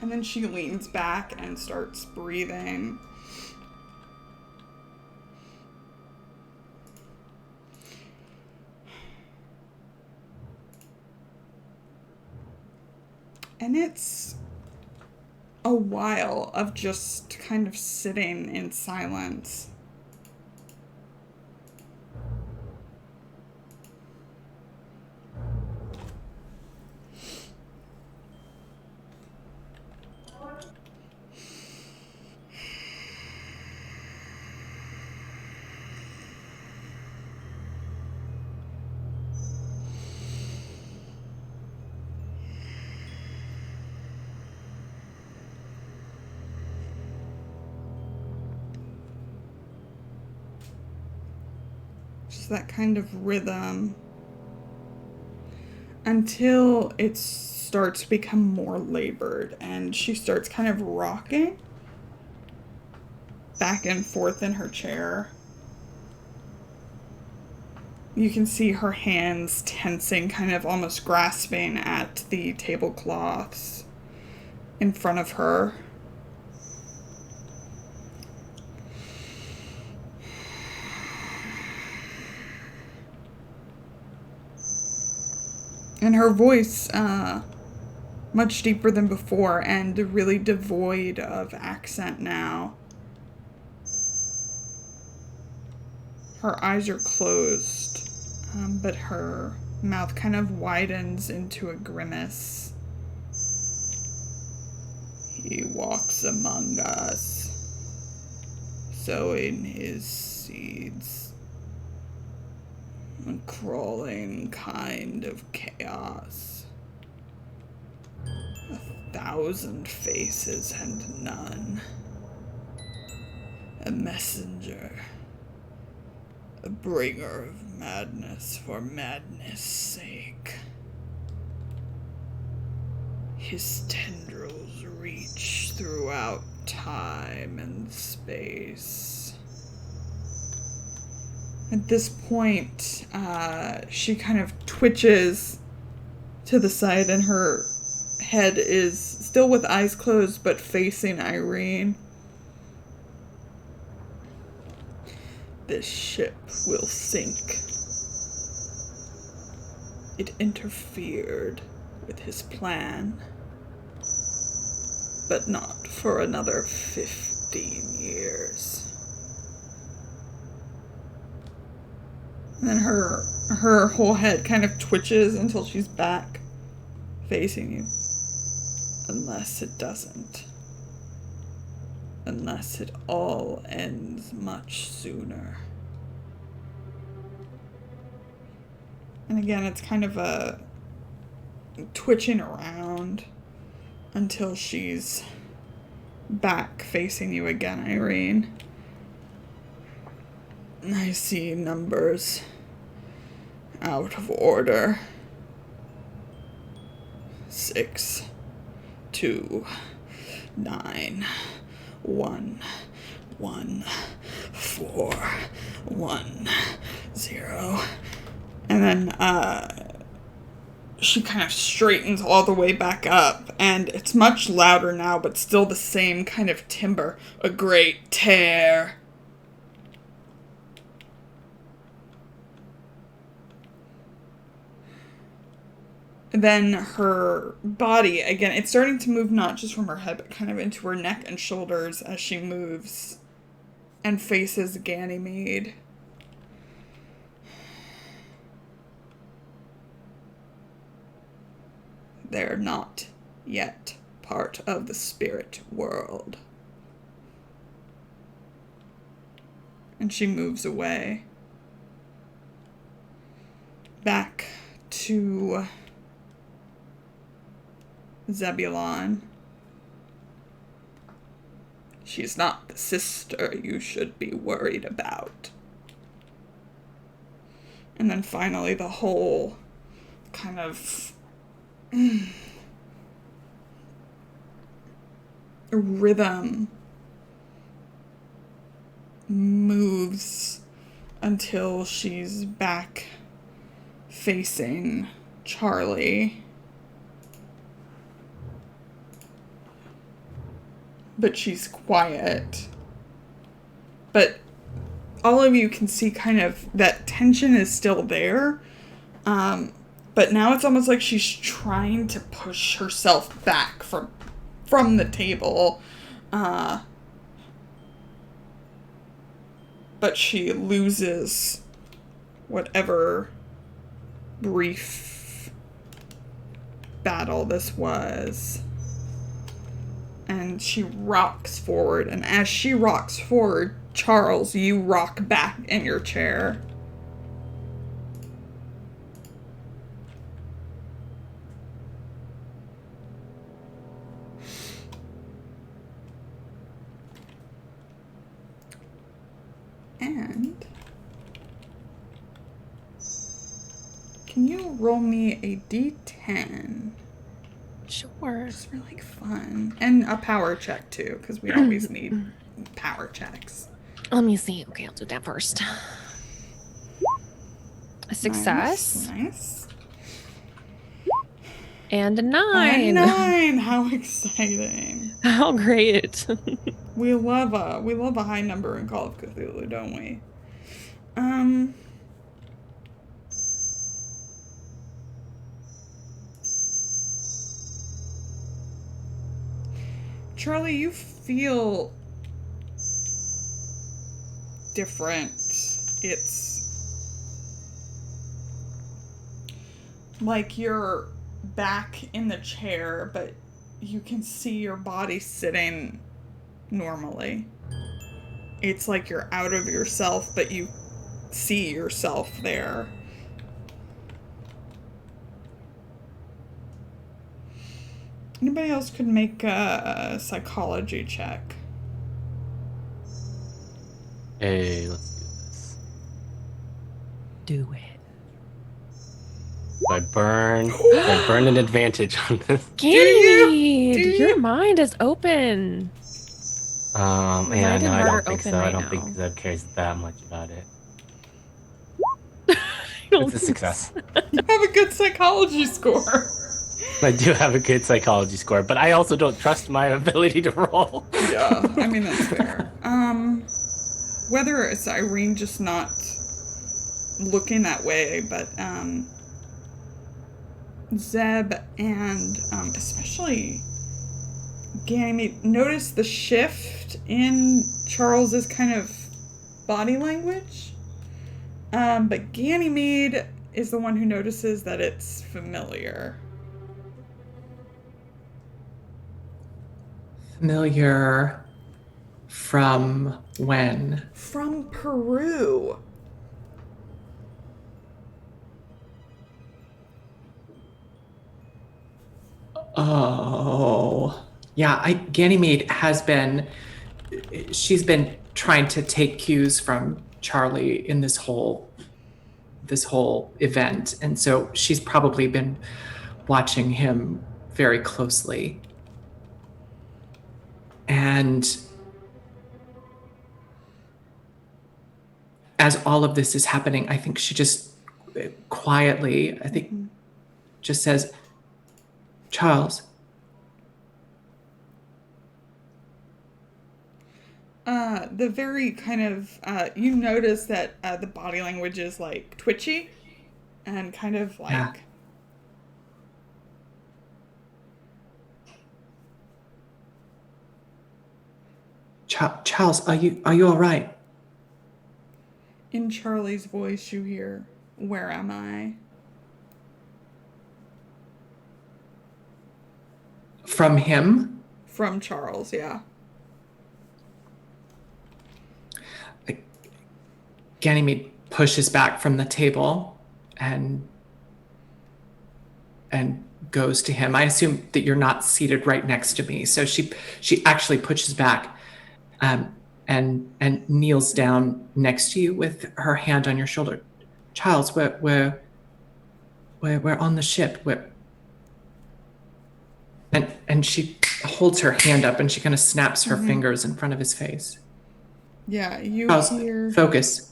Speaker 1: And then she leans back and starts breathing. And it's a while of just kind of sitting in silence. That kind of rhythm until it's starts to become more labored, and she starts kind of rocking back and forth in her chair. You can see her hands tensing, kind of almost grasping at the tablecloths in front of her. And her voice, much deeper than before and really devoid of accent now. Her eyes are closed, but her mouth kind of widens into a grimace. He walks among us, sowing his seeds, a crawling kind of chaos. 1,000 faces and none. A messenger. A bringer of madness for madness' sake. His tendrils reach throughout time and space. At this point, she kind of twitches to the side, and her head is still with eyes closed but facing Irene. This ship will sink. It interfered with his plan, but not for another 15 years. And then her whole head kind of twitches until she's back facing you. Unless it doesn't. Unless it all ends much sooner. And again, it's kind of a twitching around until she's back facing you again, Irene. I see numbers out of order. 6, 2, 9, 1, 1, 4, 1, 0. And then she kind of straightens all the way back up, and it's much louder now, but still the same kind of timbre. A great tear. Then her body, again, it's starting to move not just from her head, but kind of into her neck and shoulders as she moves and faces Ganymede. They're not yet part of the spirit world. And she moves away. Back to Zebulon. She's not the sister you should be worried about. And then finally the whole kind of rhythm moves until she's back facing Charlie. But she's quiet. But all of you can see kind of that tension is still there. But now it's almost like she's trying to push herself back from the table. But she loses whatever brief battle this was. And she rocks forward. And as she rocks forward, Charles, you rock back in your chair. And can you roll me a d10?
Speaker 4: Sure.
Speaker 1: Just for like fun. And a power check too, because we always need power checks.
Speaker 4: Let me see. Okay, I'll do that first. A success.
Speaker 1: Nice.
Speaker 4: And a 9.
Speaker 1: A 9. How exciting.
Speaker 4: How great.
Speaker 1: We love a high number in Call of Cthulhu, don't we? Charlie, you feel different. It's like you're back in the chair, but you can see your body sitting normally. It's like you're out of yourself, but you see yourself there. Anybody else could make a psychology check.
Speaker 5: Hey, let's do this.
Speaker 4: Do it.
Speaker 5: I burn an advantage on this.
Speaker 4: Ganymede, your mind is open.
Speaker 5: Yeah,
Speaker 4: Mind
Speaker 5: no,
Speaker 4: and
Speaker 5: I
Speaker 4: heart
Speaker 5: don't
Speaker 4: are
Speaker 5: think
Speaker 4: open
Speaker 5: so. I
Speaker 4: right
Speaker 5: don't
Speaker 4: now.
Speaker 5: think Zeb cares that much about it.
Speaker 4: I don't
Speaker 5: It's a
Speaker 4: think
Speaker 5: success.
Speaker 1: You have a good psychology score.
Speaker 5: I do have a good psychology score, but I also don't trust my ability to roll.
Speaker 1: Yeah, I mean, that's fair. Whether it's Irene just not looking that way, but Zeb and especially Ganymede notice the shift in Charles's kind of body language. But Ganymede is the one who notices that it's familiar.
Speaker 3: Familiar from when?
Speaker 1: From Peru.
Speaker 3: Oh, yeah. Ganymede she's been trying to take cues from Charlie in this whole event, and so she's probably been watching him very closely. And as all of this is happening, I think she just quietly, just says, Charles.
Speaker 1: The very kind of, you notice that the body language is like twitchy and kind of like...
Speaker 3: Yeah. Charles, are you all right?
Speaker 1: In Charlie's voice, you hear, "Where am I?"
Speaker 3: From him?
Speaker 1: From Charles, yeah.
Speaker 3: Ganymede pushes back from the table and goes to him. I assume that you're not seated right next to me, so she actually pushes back and kneels down next to you with her hand on your shoulder. Charles, we're on the ship. And she holds her hand up and she kind of snaps her fingers in front of his face.
Speaker 1: Yeah, you
Speaker 3: Charles,
Speaker 1: hear...
Speaker 3: focus.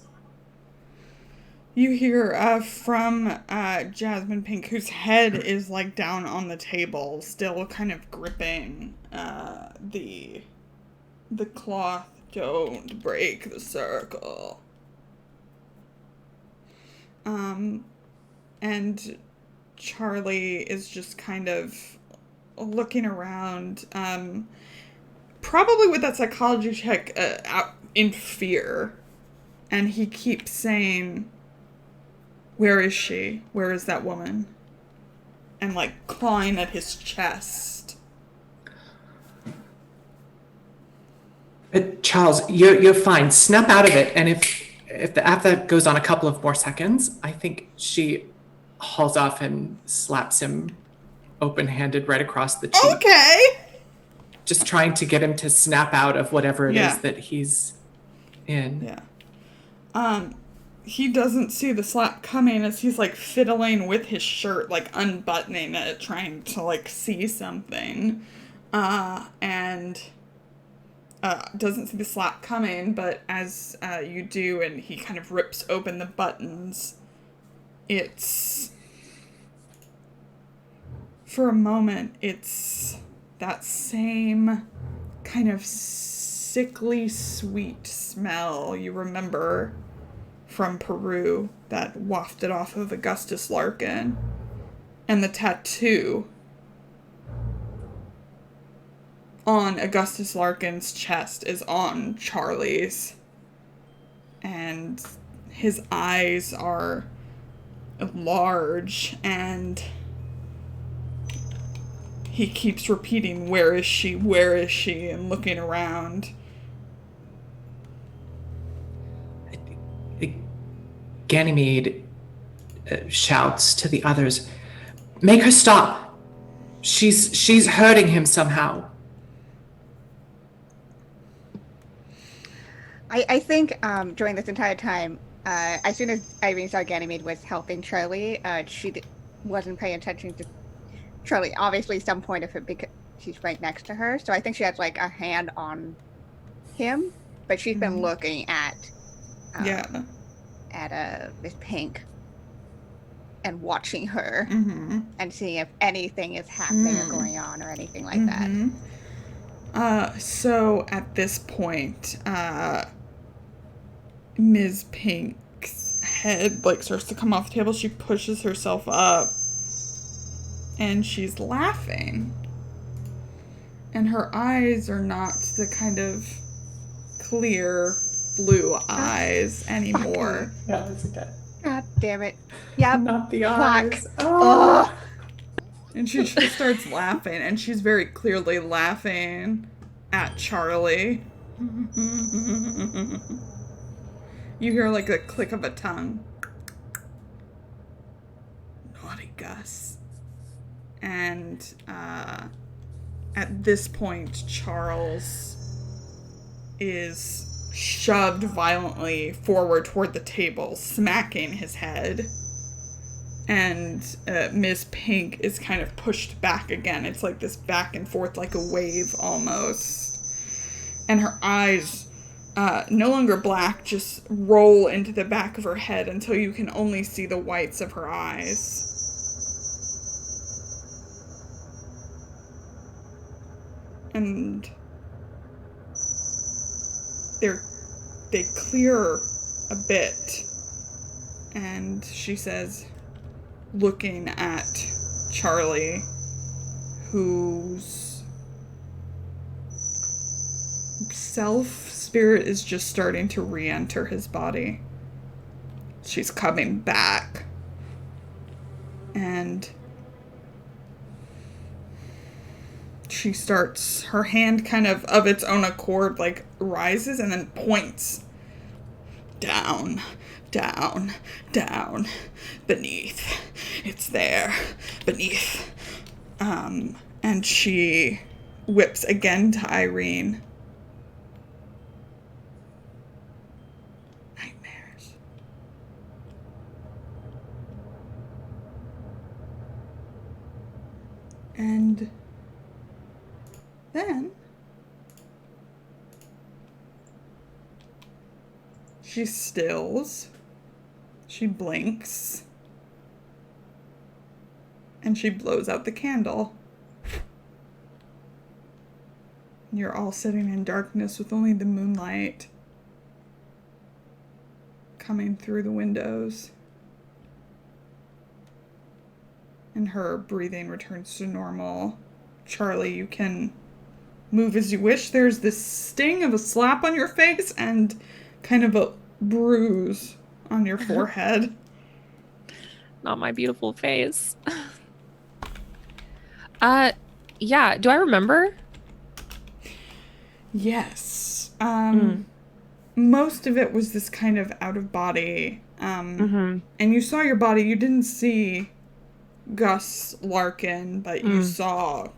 Speaker 1: You hear from Jasmine Pink, whose head is like down on the table, still kind of gripping the cloth. Don't break the circle. And Charlie is just kind of looking around, probably with that psychology check out in fear. And he keeps saying, "Where is she? Where is that woman?" And like clawing at his chest.
Speaker 3: Charles, you're fine. Snap out of it. And if that goes on a couple of more seconds, I think she hauls off and slaps him open-handed right across the cheek.
Speaker 1: Okay.
Speaker 3: Just trying to get him to snap out of whatever it is that he's in.
Speaker 1: Yeah. he doesn't see the slap coming as he's, like, fiddling with his shirt, like, unbuttoning it, trying to, like, see something. And doesn't see the slap coming, but as you do, and he kind of rips open the buttons, it's... For a moment, it's that same kind of sickly sweet smell you remember from Peru that wafted off of Augustus Larkin. And the tattoo on Augustus Larkin's chest is on Charlie's. And his eyes are large, and he keeps repeating, "Where is she? Where is she?" and looking around.
Speaker 3: Ganymede shouts to the others, "Make her stop! She's hurting him somehow."
Speaker 2: I think during this entire time, as soon as Irene saw Ganymede was helping Charlie, she wasn't paying attention to Charlie. Obviously, some point of it because she's right next to her. So I think she has like a hand on him, but she's been looking at Miss Pink and watching her and seeing if anything is happening or going on or anything like that.
Speaker 1: So at this point, Ms. Pink's head like starts to come off the table. She pushes herself up and she's laughing. And her eyes are not the kind of clear blue eyes anymore.
Speaker 3: Yeah, that's okay.
Speaker 2: God damn it. Yep.
Speaker 3: Not the
Speaker 2: Fuck.
Speaker 3: eyes. Oh.
Speaker 1: And she just starts laughing, and she's very clearly laughing at Charlie. You hear like the click of a tongue. Naughty Gus. And at this point, Charles is shoved violently forward toward the table, smacking his head. And Miss Pink is kind of pushed back again. It's like this back and forth, like a wave almost. And her eyes, no longer black, just roll into the back of her head until you can only see the whites of her eyes. And they clear a bit. And she says, looking at Charlie, whose spirit is just starting to re-enter his body. She's coming back. And she starts, her hand kind of its own accord, like, rises and then points down, down, down, beneath. It's there, beneath. And she whips again to Irene. Nightmares. And then she stills, she blinks, and she blows out the candle. You're all sitting in darkness with only the moonlight coming through the windows. And her breathing returns to normal. Charlie, you can move as you wish. There's this sting of a slap on your face and kind of a bruise on your forehead.
Speaker 4: Not my beautiful face. Yeah, do I remember?
Speaker 1: Yes. Most of it was this kind of out of body. And you saw your body. You didn't see Gus Larkin, but you saw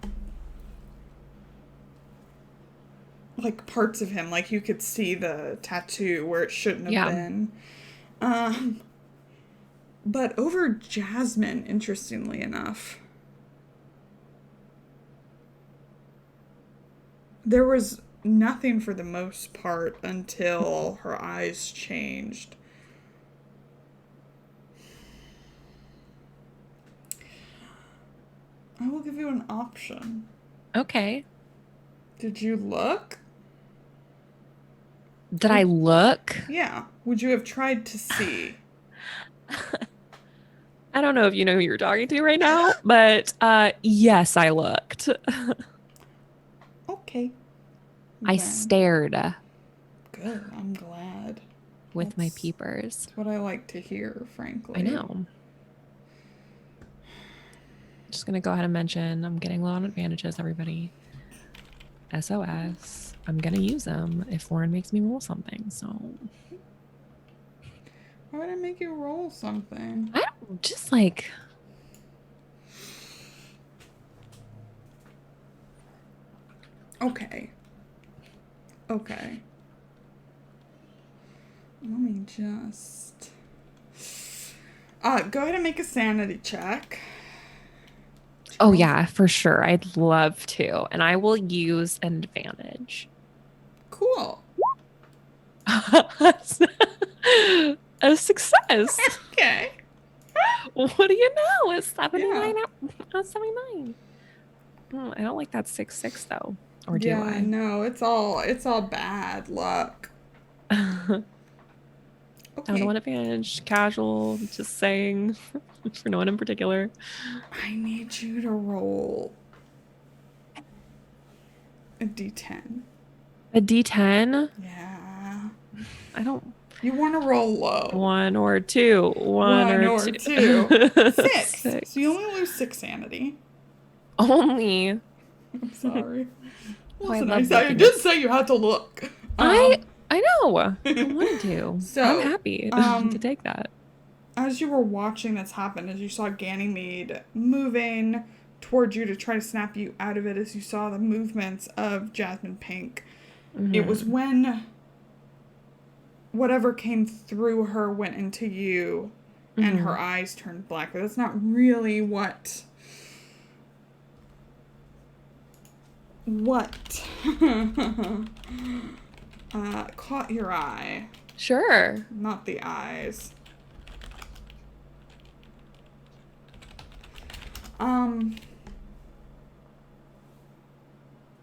Speaker 1: like parts of him. Like you could see the tattoo where it shouldn't have been. But over Jasmine, interestingly enough, there was nothing for the most part until her eyes changed. I will give you an option.
Speaker 4: Okay.
Speaker 1: Did you look?
Speaker 4: Did I look?
Speaker 1: Yeah. Would you have tried to see?
Speaker 4: I don't know if you know who you're talking to right now, but yes, I looked.
Speaker 1: Okay.
Speaker 4: I
Speaker 1: Then.
Speaker 4: stared
Speaker 1: Good. I'm glad.
Speaker 4: with my peepers.
Speaker 1: That's what I like to hear, frankly.
Speaker 4: I know. Just gonna go ahead and mention I'm getting a lot of advantages, everybody. SOS. I'm gonna use them if Warren makes me roll something, so.
Speaker 1: Why would I make you roll something?
Speaker 4: I don't, just like.
Speaker 1: Okay. Okay. Let me just... go ahead and make a sanity check.
Speaker 4: Oh, yeah, for sure. I'd love to. And I will use an advantage.
Speaker 1: Cool.
Speaker 4: A success.
Speaker 1: Okay.
Speaker 4: What do you know? It's 79
Speaker 1: Yeah.
Speaker 4: out of 79. I don't like that 6-6 though. Or do
Speaker 1: Yeah,
Speaker 4: I?
Speaker 1: no, it's all bad luck.
Speaker 4: Down to
Speaker 1: Okay.
Speaker 4: one advantage. Casual. Just saying. For no one in particular.
Speaker 1: I need you to roll a d10.
Speaker 4: A D10?
Speaker 1: Yeah.
Speaker 4: I don't.
Speaker 1: You want to roll low.
Speaker 4: 1 or 2. One or two.
Speaker 1: 6.
Speaker 4: Six.
Speaker 1: So you only lose 6 sanity.
Speaker 4: Only.
Speaker 1: I'm sorry.
Speaker 4: Oh, I
Speaker 1: Listen,
Speaker 4: love
Speaker 1: I
Speaker 4: looking
Speaker 1: did say you had to look.
Speaker 4: I know. I wanted to.
Speaker 1: So,
Speaker 4: I'm happy to take that.
Speaker 1: As you were watching this happen, as you saw Ganymede moving towards you to try to snap you out of it, as you saw the movements of Jasmine Pink, it was when whatever came through her went into you and her eyes turned black. But that's not really what caught your eye.
Speaker 4: Sure.
Speaker 1: Not the eyes.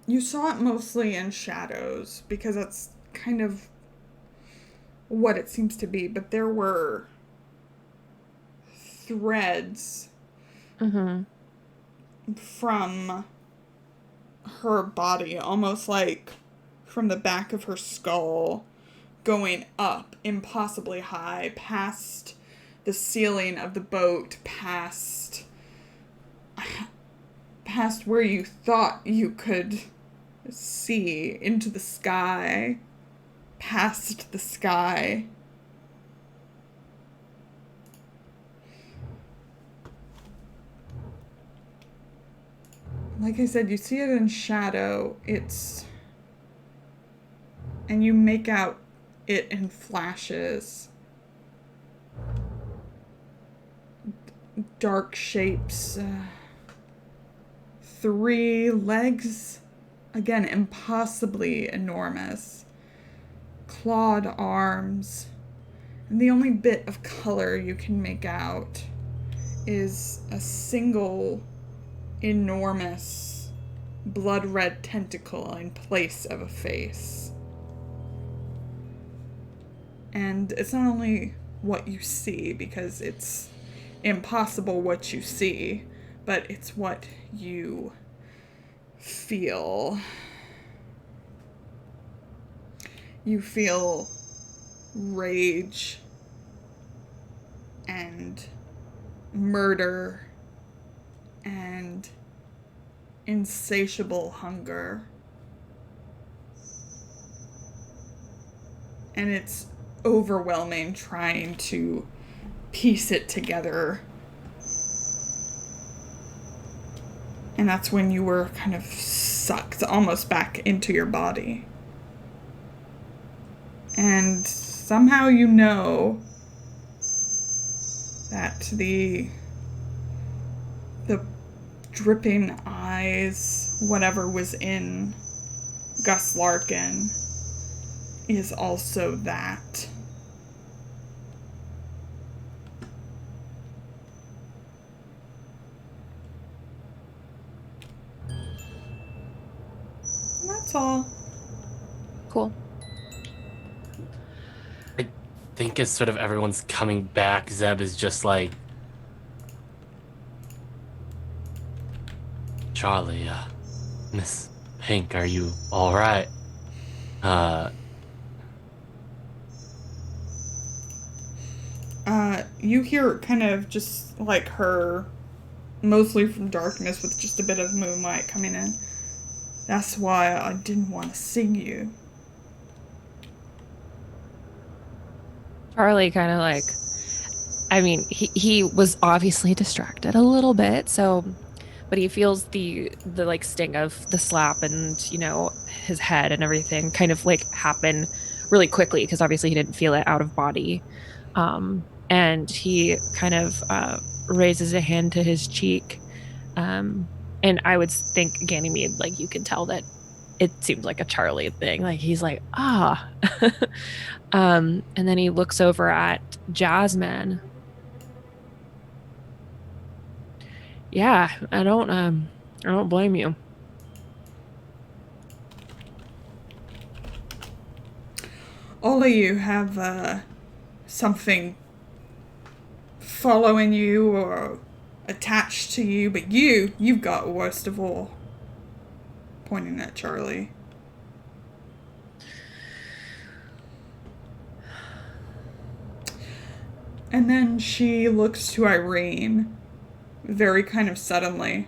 Speaker 1: You saw it mostly in shadows because that's kind of what it seems to be, but there were threads from her body, almost like from the back of her skull, going up impossibly high, past the ceiling of the boat, past where you thought you could see into the sky, past the sky. Like I said, you see it in shadow. And you make out it in flashes. Dark shapes. 3 legs. Again, impossibly enormous. Clawed arms. And the only bit of color you can make out is a single enormous blood red tentacle in place of a face. And it's not only what you see, because it's impossible what you see, but it's what you feel. You feel rage and murder and insatiable hunger. And it's overwhelming trying to piece it together. And that's when you were kind of sucked almost back into your body. And somehow you know that the dripping eyes, whatever was in Gus Larkin, is also that. And that's all.
Speaker 4: Cool.
Speaker 5: I think as sort of everyone's coming back, Zeb is just like, Charlie, Miss Pink, are you all right?
Speaker 1: You hear kind of just like her, mostly from darkness with just a bit of moonlight coming in. That's why I didn't want to sing you.
Speaker 4: Charlie kind of like, I mean, he was obviously distracted a little bit, so, but he feels the like sting of the slap and, you know, his head and everything kind of like happen really quickly because obviously he didn't feel it out of body. And he kind of raises a hand to his cheek. And I would think Ganymede, like, you can tell that it seems like a Charlie thing. Like, he's like, ah. And then he looks over at Jasmine. Yeah, I don't blame you.
Speaker 1: All of you have something following you or attached to you, but you've got worst of all. Pointing at Charlie. And then she looks to Irene, very kind of suddenly.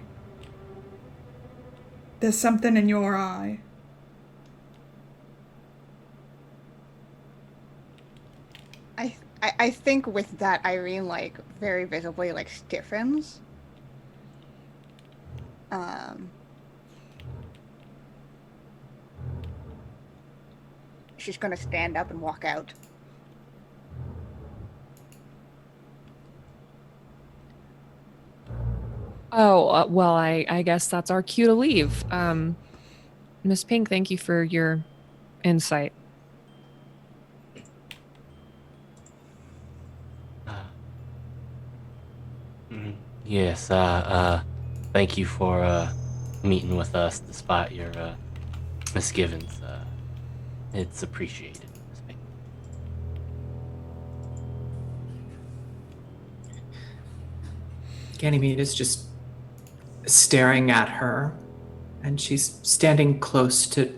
Speaker 1: There's something in your eye.
Speaker 2: I think with that, Irene, like, very visibly, like, stiffens. She's gonna stand up and walk out.
Speaker 4: Oh, well, I guess that's our cue to leave. Miss Pink, thank you for your insight.
Speaker 5: Yes, thank you for meeting with us despite your misgivings. It's appreciated, Miss Pink.
Speaker 3: Ganymede is just staring at her, and she's standing close to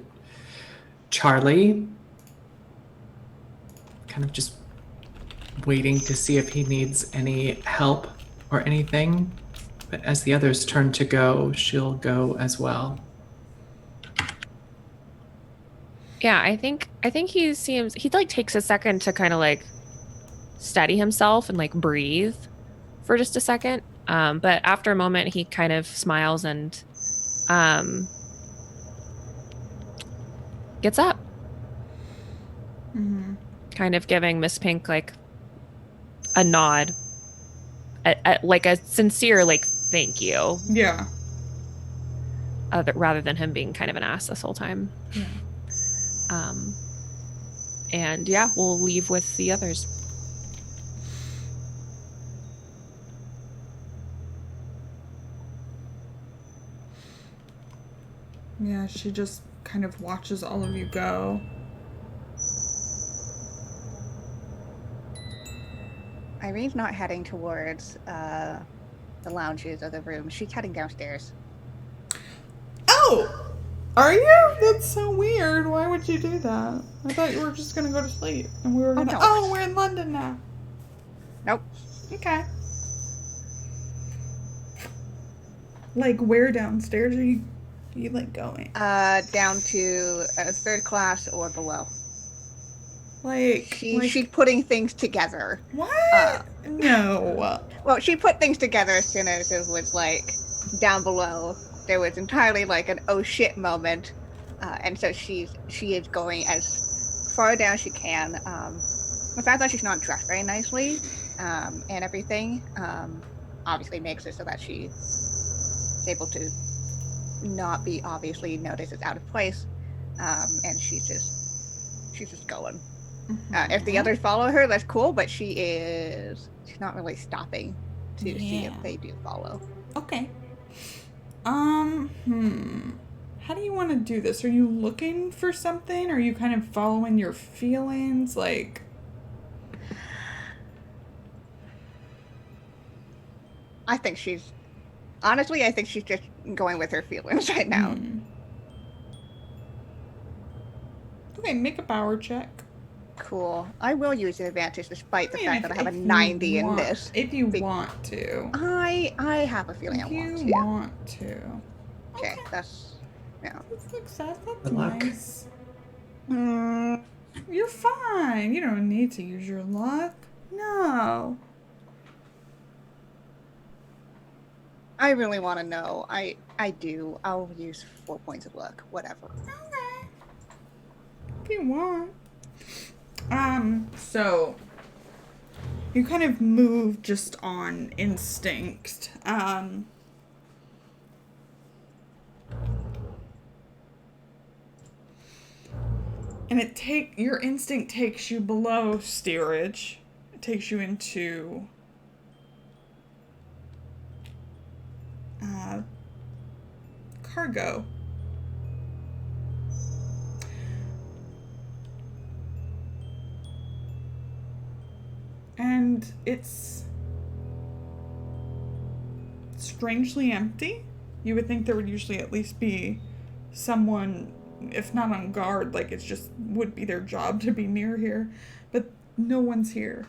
Speaker 3: Charlie, kind of just waiting to see if he needs any help or anything. But as the others turn to go, she'll go as well.
Speaker 4: Yeah, I think he like takes a second to kind of like steady himself and like breathe for just a second. But after a moment, he kind of smiles and gets up, kind of giving Miss Pink like a nod, like a sincere like thank you.
Speaker 1: Yeah.
Speaker 4: Rather than him being kind of an ass this whole time.
Speaker 1: Yeah.
Speaker 4: And yeah, we'll leave with the others.
Speaker 1: Yeah, she just kind of watches all of you go.
Speaker 2: Irene's not heading towards the lounges of the room. She's heading downstairs.
Speaker 1: Oh! Are you? That's so weird. Why would you do that? I thought you were just gonna go to sleep. And we were gonna...
Speaker 2: no.
Speaker 1: Oh, we're in London now.
Speaker 2: Nope.
Speaker 1: Okay. Like, where downstairs are you like, going?
Speaker 2: Down to third class or below.
Speaker 1: Like...
Speaker 2: She's putting things together.
Speaker 1: What? No.
Speaker 2: Well, she put things together as soon as it was, like, down below. There was entirely, like, an oh shit moment. And so she is going as far down as she can. The fact that she's not dressed very nicely and everything. Obviously makes it so that she's able to not be obviously noticed as out of place. And she's just going. If the others follow her, that's cool, but she's not really stopping to see if they do follow.
Speaker 1: Okay. How do you want to do this? Are you looking for something? Are you kind of following your feelings? Like,
Speaker 2: I think she's just going with her feelings right now.
Speaker 1: Okay, make a power check.
Speaker 2: Cool. I will use the advantage despite the fact that I have a 90 in this.
Speaker 1: If you want to.
Speaker 2: I have a feeling I want to. Okay, that's
Speaker 1: Success. That's
Speaker 3: Good luck.
Speaker 1: nice. You're fine. You don't need to use your luck. No.
Speaker 2: I really want to know. I do. I'll use 4 points of luck. Whatever.
Speaker 1: Okay. If you want. So you kind of move just on instinct. And your instinct takes you below steerage. It takes you into cargo. And it's strangely empty. You would think there would usually at least be someone, if not on guard, like it's just would be their job to be near here. But no one's here.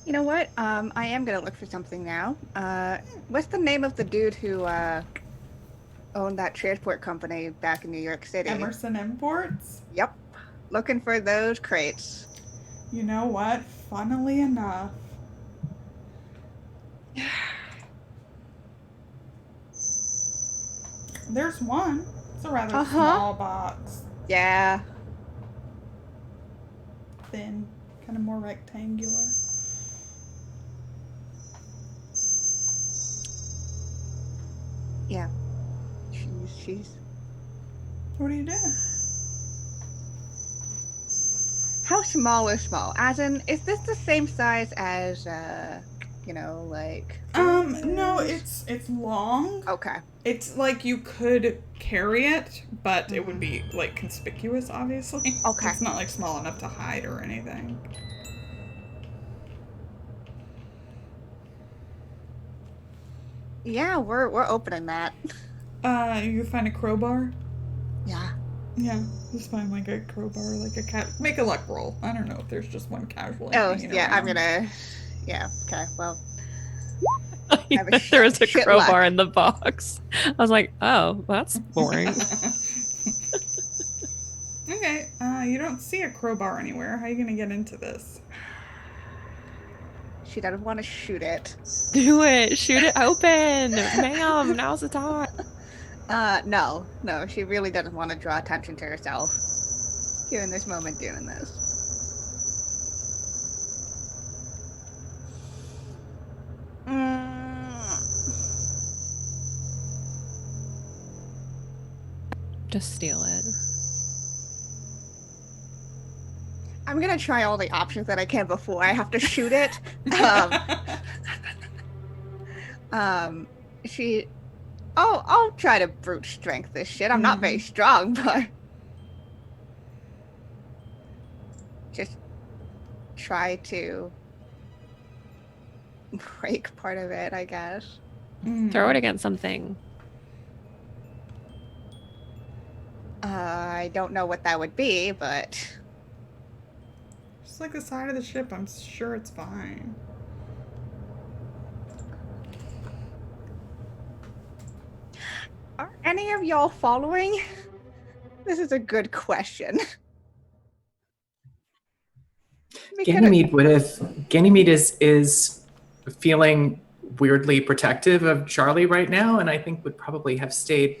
Speaker 2: You know what? I am gonna look for something now. What's the name of the dude who owned that transport company back in New York City?
Speaker 1: Emerson Imports?
Speaker 2: Yep. Looking for those crates.
Speaker 1: You know what? Funnily enough. There's one. It's a rather small box.
Speaker 2: Yeah.
Speaker 1: Thin. Kind of more rectangular.
Speaker 2: Yeah. She's...
Speaker 1: What are you doing?
Speaker 2: How small is small? As in, is this the same size as, like...
Speaker 1: No, it's long.
Speaker 2: Okay.
Speaker 1: It's like you could carry it, but it would be, like, conspicuous, obviously.
Speaker 2: Okay.
Speaker 1: It's not, like, small enough to hide or anything.
Speaker 2: Yeah, we're opening that.
Speaker 1: You find a crowbar?
Speaker 2: Yeah.
Speaker 1: Yeah, just find, like, a crowbar, like a cat. Make a luck roll. I don't know if there's just one casually.
Speaker 2: Oh,
Speaker 1: hanging
Speaker 2: yeah,
Speaker 1: around.
Speaker 2: I'm gonna... Yeah, okay, well...
Speaker 4: There was a
Speaker 2: shit
Speaker 4: crowbar
Speaker 2: luck.
Speaker 4: in the box. I was like, oh, that's boring.
Speaker 1: Okay, you don't see a crowbar anywhere. How are you gonna get into this?
Speaker 2: She doesn't want to shoot it.
Speaker 4: Do it. Shoot it open. Ma'am, now's the time.
Speaker 2: No, she really doesn't want to draw attention to herself. Here in this moment doing this.
Speaker 4: Just steal it.
Speaker 2: I'm gonna try all the options that I can before I have to shoot it. I'll try to brute strength this shit. I'm not very strong, but just try to break part of it, I guess.
Speaker 4: Throw it against something.
Speaker 2: I don't know what that would be, but
Speaker 1: Just like the side of the ship, I'm sure it's fine.
Speaker 2: are any of y'all following? This is a good question.
Speaker 3: Ganymede is feeling weirdly protective of Charlie right now, and I think would probably have stayed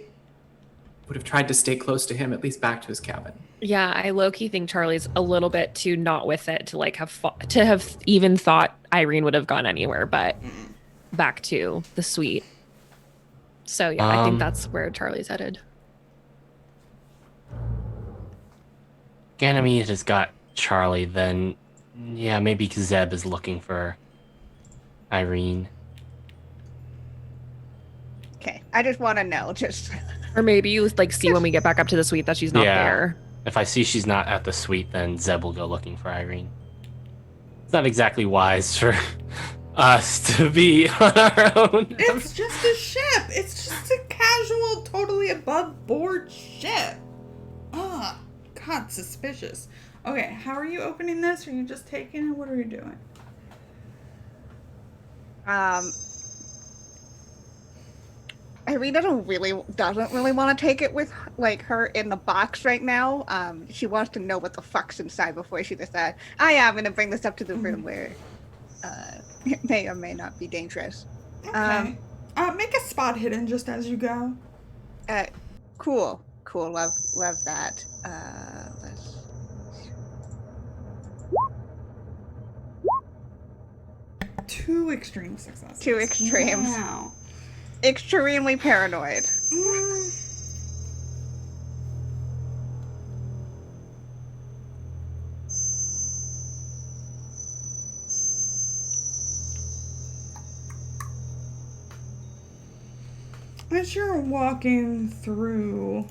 Speaker 3: would have tried to stay close to him, at least back to his cabin.
Speaker 4: Yeah, I low-key think Charlie's a little bit too not with it to like have even thought Irene would have gone anywhere, but back to the suite. So yeah, I think that's where Charlie's headed.
Speaker 5: Ganymede has got Charlie, then yeah, maybe Zeb is looking for Irene.
Speaker 2: Okay, I just want to know, just
Speaker 4: Or maybe you like see when we get back up to the suite that she's not there.
Speaker 5: If I see she's not at the suite, then Zeb will go looking for Irene. It's not exactly wise for us to be on our own.
Speaker 1: It's just a ship. It's just a casual, totally above board ship. Ugh. God, suspicious. Okay, how are you opening this? Are you just taking it? What are you doing?
Speaker 2: Irene doesn't really want to take it with like her in the box right now. She wants to know what the fuck's inside before she decides, I'm gonna bring this up to the room where it may or may not be dangerous.
Speaker 1: Okay. Make a spot hidden just as you go.
Speaker 2: Cool. Love that. Let's...
Speaker 1: Two extreme successes.
Speaker 2: Two extremes.
Speaker 1: Wow.
Speaker 2: Extremely paranoid.
Speaker 1: As you're walking through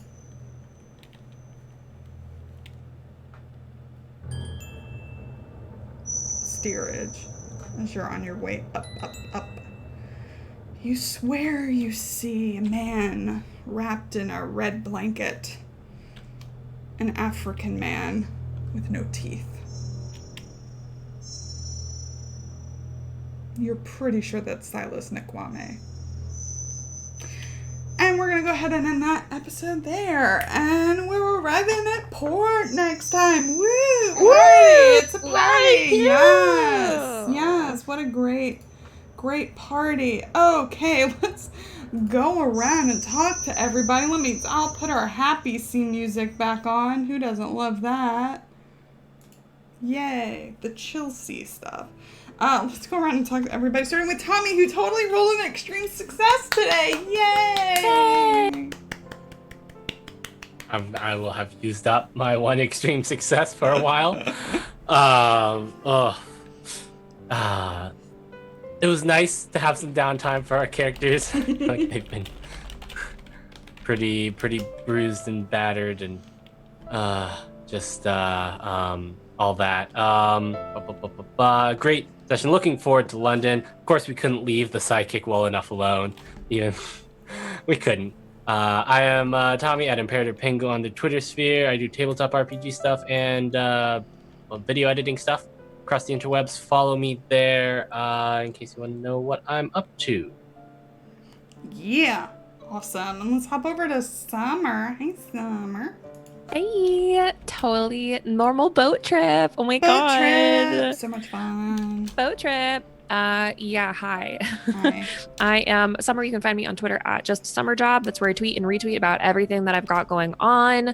Speaker 1: steerage, as you're on your way up, you swear you see a man wrapped in a red blanket. An African man with no teeth. You're pretty sure that's Silas Nkwame. And we're going to go ahead and end that episode there. And we're arriving at port next time. Woo! Party! It's a party! Yes, what a great party. Okay, let's go around and talk to everybody. I'll put our happy scene music back on. Who doesn't love that? Yay, the chill sea stuff. Let's go around and talk to everybody, starting with Tommy, who totally rolled an extreme success today. Yay!
Speaker 5: I will have used up my one extreme success for a while. It was nice to have some downtime for our characters. Like they've been pretty bruised and battered and all that. Great session. Looking forward to London. Of course, we couldn't leave the sidekick well enough alone. Even we couldn't. I am Tommy at Imperative Pingo on the Twitter sphere. I do tabletop RPG stuff and video editing stuff across the interwebs. Follow me there in case you want to know what I'm up to.
Speaker 1: Yeah, awesome. And let's hop over to Summer. Hey, Summer.
Speaker 4: Hey, totally normal boat trip. Oh my
Speaker 1: Boat
Speaker 4: god.
Speaker 1: trip. So much fun.
Speaker 4: Boat trip. Yeah, hi.
Speaker 1: Hi.
Speaker 4: I am Summer. You can find me on Twitter at just Summerjob. That's where I tweet and retweet about everything that I've got going on.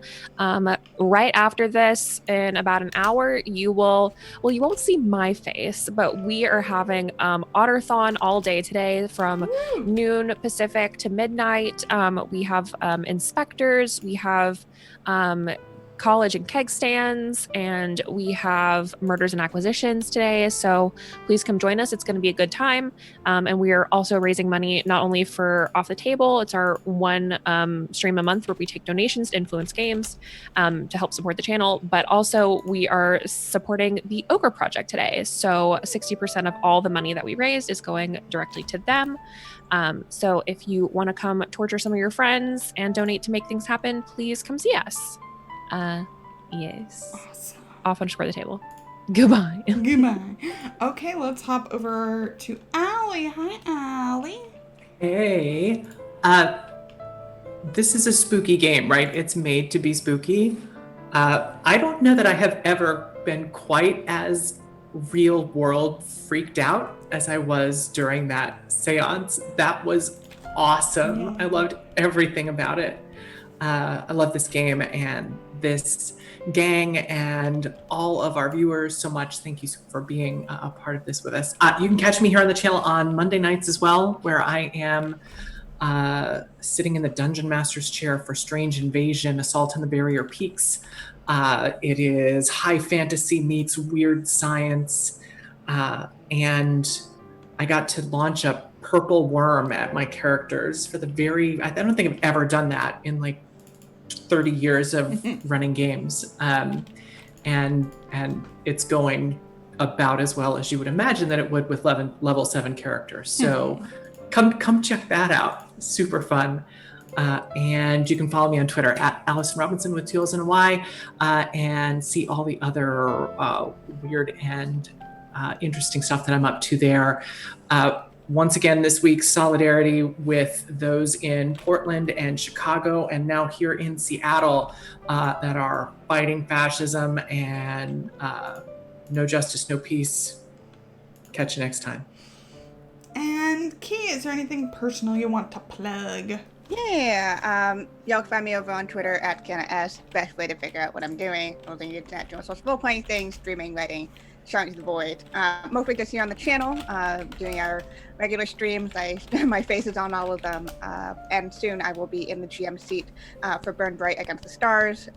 Speaker 4: Right after this, in about an hour, you won't see my face, but we are having Otterthon all day today from noon Pacific to midnight. We have inspectors, we have college and keg stands, and we have murders and acquisitions today, so please come join us. It's going to be a good time, and we are also raising money not only for Off the Table. It's our one stream a month where we take donations to influence games to help support the channel, but also we are supporting the Ogre Project today, so 60% of all the money that we raised is going directly to them. So if you want to come torture some of your friends and donate to make things happen, please come see us. Yes.
Speaker 1: Awesome.
Speaker 4: Off _ the table. Goodbye.
Speaker 1: Goodbye. Okay, let's hop over to Allie. Hi, Allie.
Speaker 3: Hey. This is a spooky game, right? It's made to be spooky. I don't know that I have ever been quite as real world freaked out as I was during that seance. That was awesome. I loved everything about it. I love this game and this gang and all of our viewers so much. Thank you for being a part of this with us. You can catch me here on the channel on Monday nights as well, where I am sitting in the Dungeon Master's chair for Strange Invasion, Assault on the Barrier Peaks. It is high fantasy meets weird science. And I got to launch a purple worm at my characters for I don't think I've ever done that in like 30 years of running games. And it's going about as well as you would imagine that it would with level 7 characters. So come check that out. Super fun. And you can follow me on Twitter at Allison Robinson with 2 L's and a Y, and see all the other weird and interesting stuff that I'm up to there. Once again, this week, solidarity with those in Portland and Chicago, and now here in Seattle, that are fighting fascism and no justice, no peace. Catch you next time.
Speaker 1: And Key, is there anything personal you want to plug?
Speaker 2: Yeah, y'all can find me over on Twitter at Kienna S. Best way to figure out what I'm doing. Only the internet, doing social role-playing things, streaming, writing, shouting to the void. Mostly just here on the channel, doing our regular streams. My face is on all of them. And soon I will be in the GM seat for Burn Bright Against the Stars.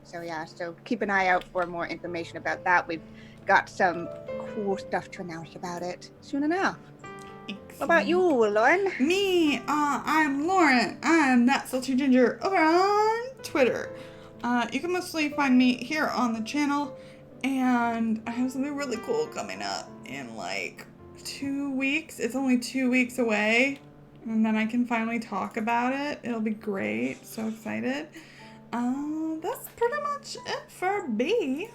Speaker 2: So keep an eye out for more information about that. We've got some cool stuff to announce about it soon enough. What about you, Lauren?
Speaker 1: Me, I'm Lauren. I'm That Salty Ginger over on Twitter. You can mostly find me here on the channel, and I have something really cool coming up in like 2 weeks. It's only 2 weeks away, and then I can finally talk about it. It'll be great. So excited. That's pretty much it for me.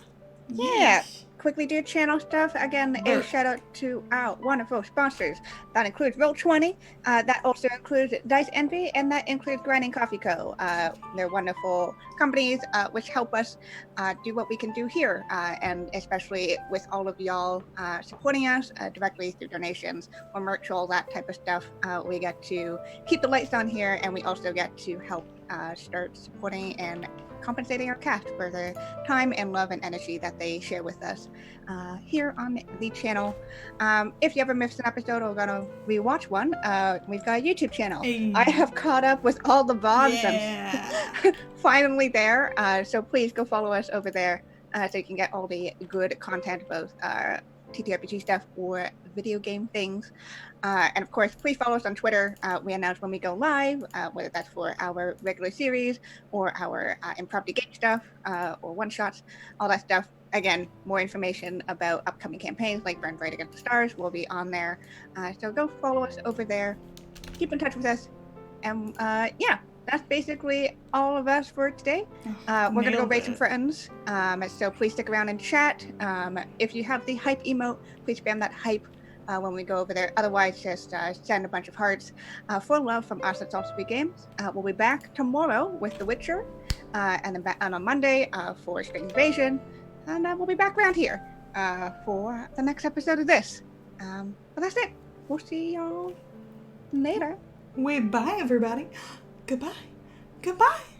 Speaker 2: Yeah. Quickly do channel stuff. Again, a shout out to our wonderful sponsors. That includes Roll20, that also includes Dice Envy, and that includes Grinding Coffee Co. They're wonderful companies which help us do what we can do here, and especially with all of y'all supporting us directly through donations or merch, all that type of stuff. We get to keep the lights on here, and we also get to help start supporting and compensating our cast for the time and love and energy that they share with us here on the channel. If you ever missed an episode or gonna rewatch one, we've got a YouTube channel.
Speaker 1: Hey.
Speaker 2: I have caught up with all the VODs.
Speaker 1: Yeah.
Speaker 2: I'm finally there, so please go follow us over there so you can get all the good content, both TTRPG stuff or video game things. And of course, please follow us on Twitter. We announce when we go live, whether that's for our regular series or our impromptu game stuff or one-shots, all that stuff. Again, more information about upcoming campaigns like Burn Bright Against the Stars will be on there. So go follow us over there. Keep in touch with us. And yeah, that's basically all of us for today. We're going to go raid some friends. So please stick around and chat. If you have the hype emote, please spam that hype when we go over there. Otherwise, just send a bunch of hearts for love from us at Saltysweet Games. We'll be back tomorrow with The Witcher, and then on Monday for Strange Invasion. And we'll be back around here for the next episode of this. But that's it. We'll see y'all later.
Speaker 1: Wait, bye, everybody. Goodbye. Goodbye.